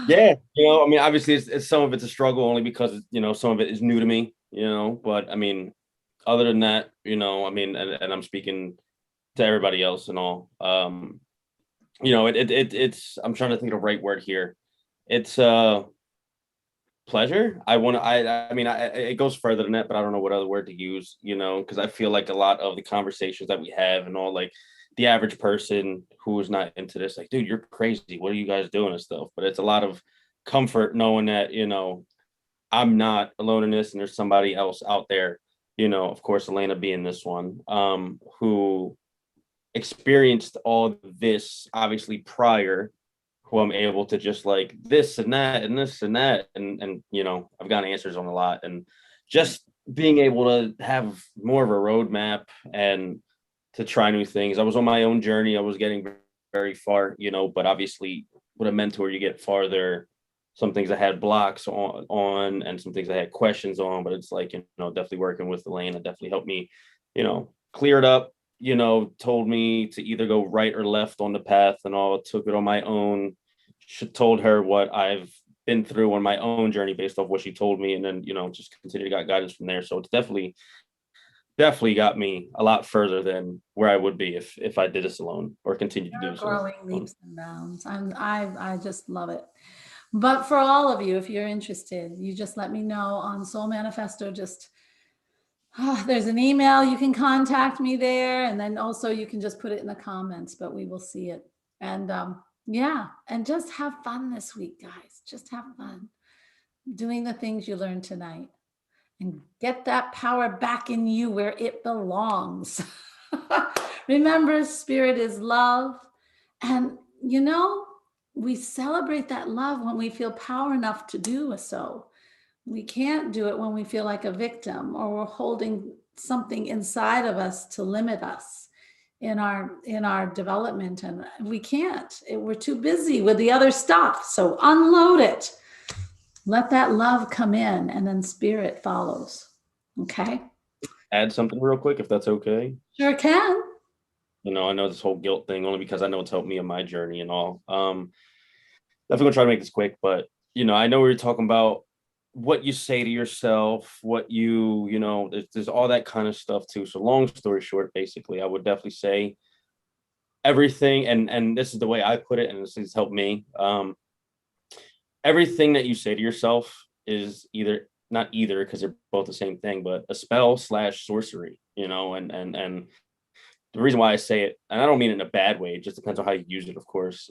Yeah, I mean, obviously, it's some of it's a struggle only because some of it is new to me. But I mean, other than that, I mean, and I'm speaking to everybody else and all. It's I'm trying to think of the right word here. It's pleasure. I mean, it goes further than that, but I don't know what other word to use. Because I feel like a lot of the conversations that we have and all, like, the average person who is not into this, like, dude, you're crazy. What are you guys doing and stuff? But it's a lot of comfort knowing that, I'm not alone in this and there's somebody else out there, of course, Elena being this one, who experienced all this obviously prior, who I'm able to just like this and that and this and that. And I've got answers on a lot, and just being able to have more of a roadmap and to try new things. I was on my own journey. I was getting very far, but obviously with a mentor, you get farther. Some things I had blocks on and some things I had questions on, but it's like, definitely working with Elaine, it definitely helped me, clear it up, told me to either go right or left on the path and all, took it on my own, told her what I've been through on my own journey based off what she told me. And then, just continue to get guidance from there. So it's definitely got me a lot further than where I would be if I did this alone or continue to do so. Growing leaps and bounds. I just love it. But for all of you, if you're interested, you just let me know on Soul Manifesto. There's an email, you can contact me there. And then also you can just put it in the comments, but we will see it. And and just have fun this week, guys. Just have fun doing the things you learned tonight and get that power back in you where it belongs. Remember, spirit is love. And we celebrate that love when we feel power enough to do so. We can't do it when we feel like a victim or we're holding something inside of us to limit us in our development. And we can't. We're too busy with the other stuff. So unload it. Let that love come in, and then spirit follows. Okay? Add something real quick, if that's okay. Sure can. I know this whole guilt thing only because I know it's helped me on my journey and all. Definitely gonna try to make this quick, but I know we were talking about what you say to yourself, what there's all that kind of stuff too. So long story short, basically, I would definitely say everything, and this is the way I put it, and this has helped me. Everything that you say to yourself is not either because they're both the same thing, but a spell / sorcery, and the reason why I say it, and I don't mean it in a bad way, it just depends on how you use it, of course.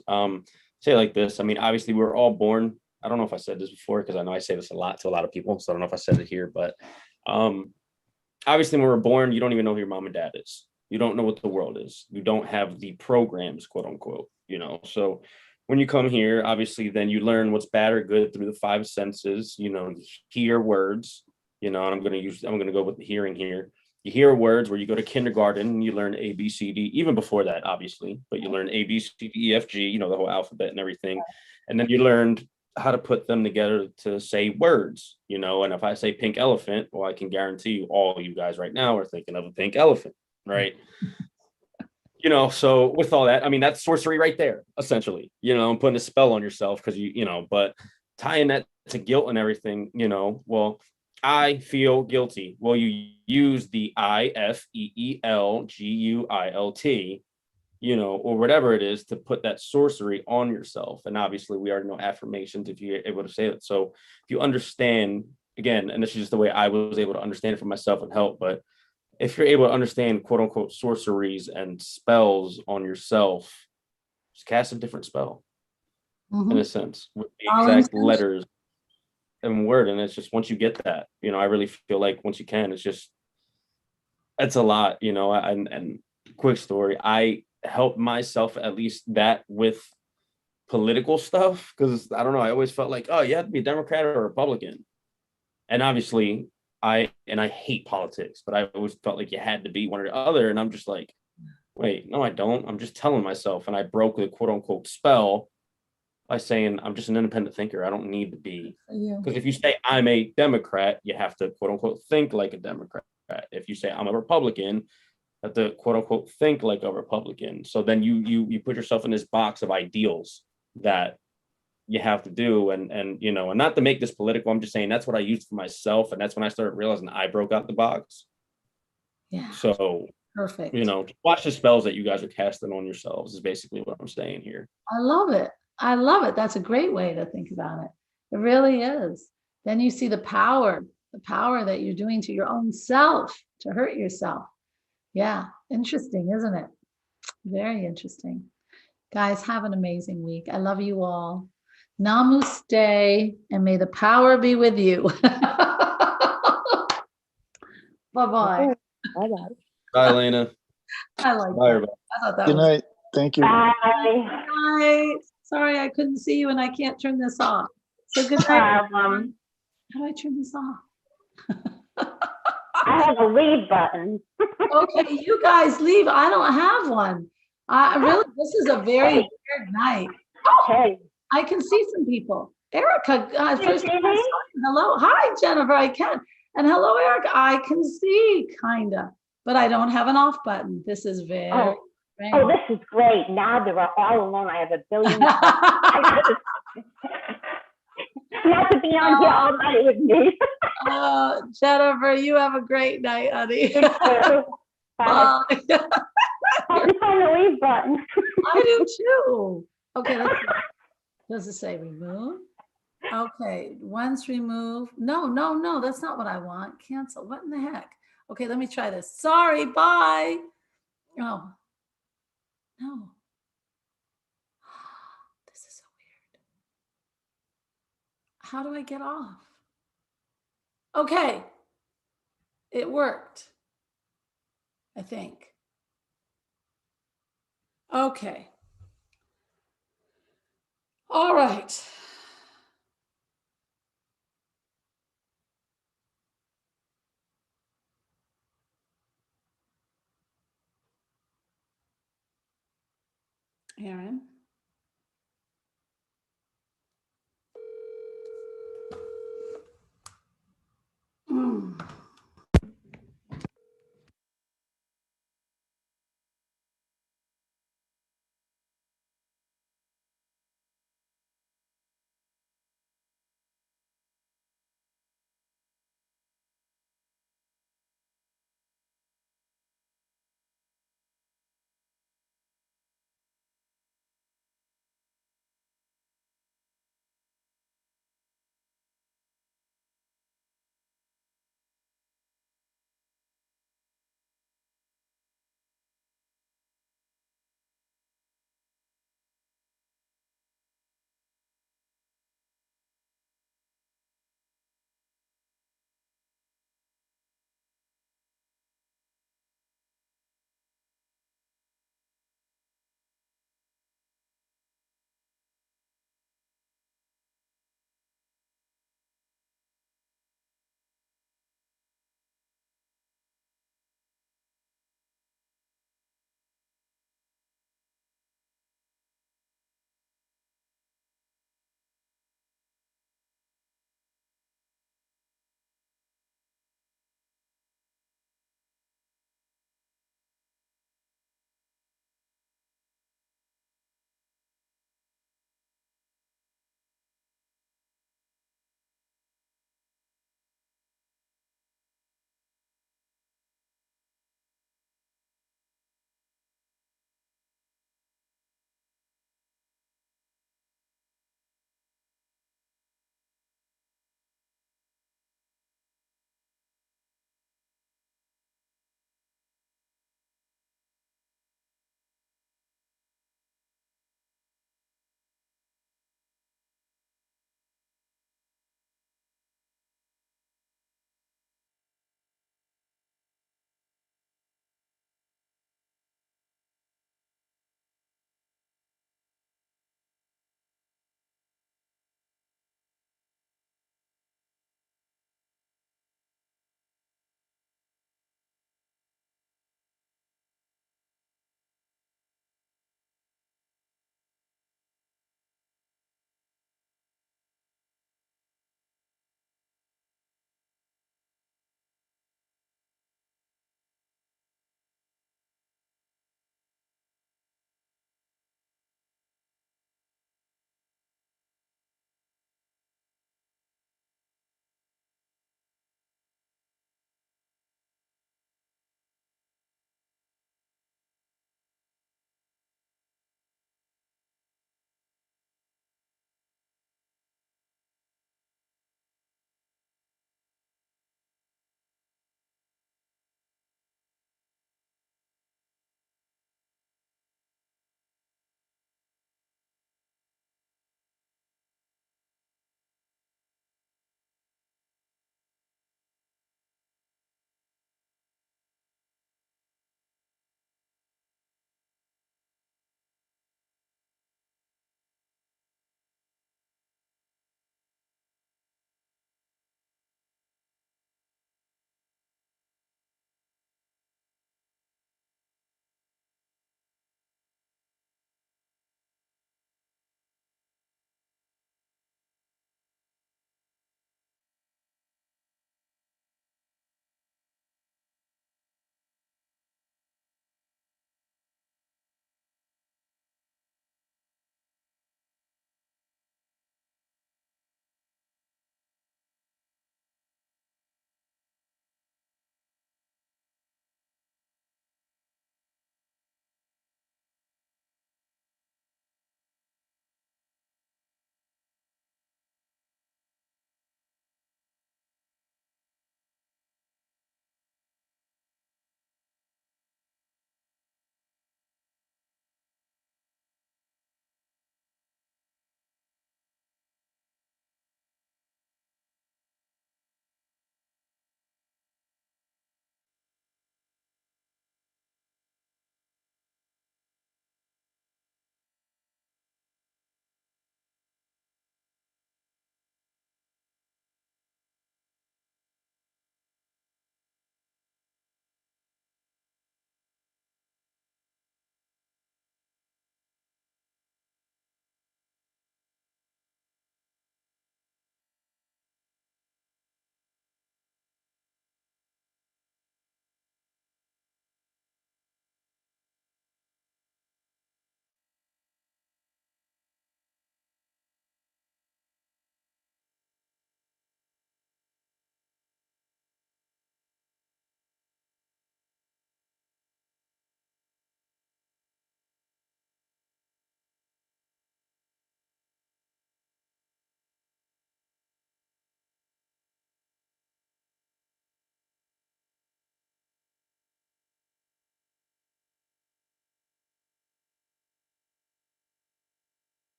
Say it like this. I mean, obviously we're all born. I don't know if I said this before, because I know I say this a lot to a lot of people, so I don't know if I said it here, but obviously when we're born, you don't even know who your mom and dad is. You don't know what the world is. You don't have the programs, quote unquote, so when you come here, obviously, then you learn what's bad or good through the five senses. You hear words. And I'm gonna go with the hearing here. You hear words where you go to kindergarten and you learn A, B, C, D, even before that, obviously, but you learn A, B, C, D, E, F, G, the whole alphabet and everything. And then you learned how to put them together to say words, and if I say pink elephant, well, I can guarantee you all you guys right now are thinking of a pink elephant, right? So with all that, I mean, that's sorcery right there, essentially, and putting a spell on yourself because but tying that to guilt and everything, well, I feel guilty. Well, you use the IFEELGUILT, or whatever it is to put that sorcery on yourself. And obviously we already know affirmations if you're able to say it. So if you understand, again, and this is just the way I was able to understand it for myself and help, but if you're able to understand quote unquote sorceries and spells on yourself, just cast a different spell in a sense with the exact letters and word. And it's just once you get that, I really feel like once you can, it's a lot, and quick story. I helped myself at least that with political stuff because I don't know, I always felt like, oh, you have to be a Democrat or a Republican. And obviously I hate politics, but I always felt like you had to be one or the other. And I'm just like, wait, no, I don't. I'm just telling myself. And I broke the quote unquote spell by saying I'm just an independent thinker. I don't need to be, because if you say I'm a Democrat, you have to quote unquote think like a Democrat. If you say I'm a Republican, you have to quote unquote think like a Republican. So then you put yourself in this box of ideals that you have to do. And not to make this political, I'm just saying that's what I used for myself. And that's when I started realizing I broke out the box. Yeah. So Perfect. Watch the spells that you guys are casting on yourselves is basically what I'm saying here. I love it. I love it. That's a great way to think about it. It really is. Then you see the power that you're doing to your own self to hurt yourself. Yeah. Interesting, isn't it? Very interesting. Guys, have an amazing week. I love you all. Namaste, and may the power be with you. Bye-bye. Bye-bye. Bye, Elena. I like Bye, that. everybody. I thought that Good was night. Thank you. Bye. night. Sorry, I couldn't see you and I can't turn this off. So good No night. problem. How do I turn this off? I have a leave button. Okay, you guys leave. I don't have one. I really, this is a very weird night. Hey. I can see some people. Erica, Hey, first time I Jenny. saw you. Hello. Hi, Jennifer. I can. And hello, Erica. I can see, kinda, but I don't have an off button. This is very Oh, strange. this is great. Now they're all alone. I have a billion. Not to be on here all night with me. Jennifer, you have a great night, honey. You too. Bye. Bye. Have to find the leave button. I do too. Okay, let's see. Does it say remove? Okay, once removed. No, that's not what I want. Cancel. What in the heck? Okay, let me try this. Sorry, bye. Oh, no. This is so weird. How do I get off? Okay, it worked, I think. Okay. All right. Aaron.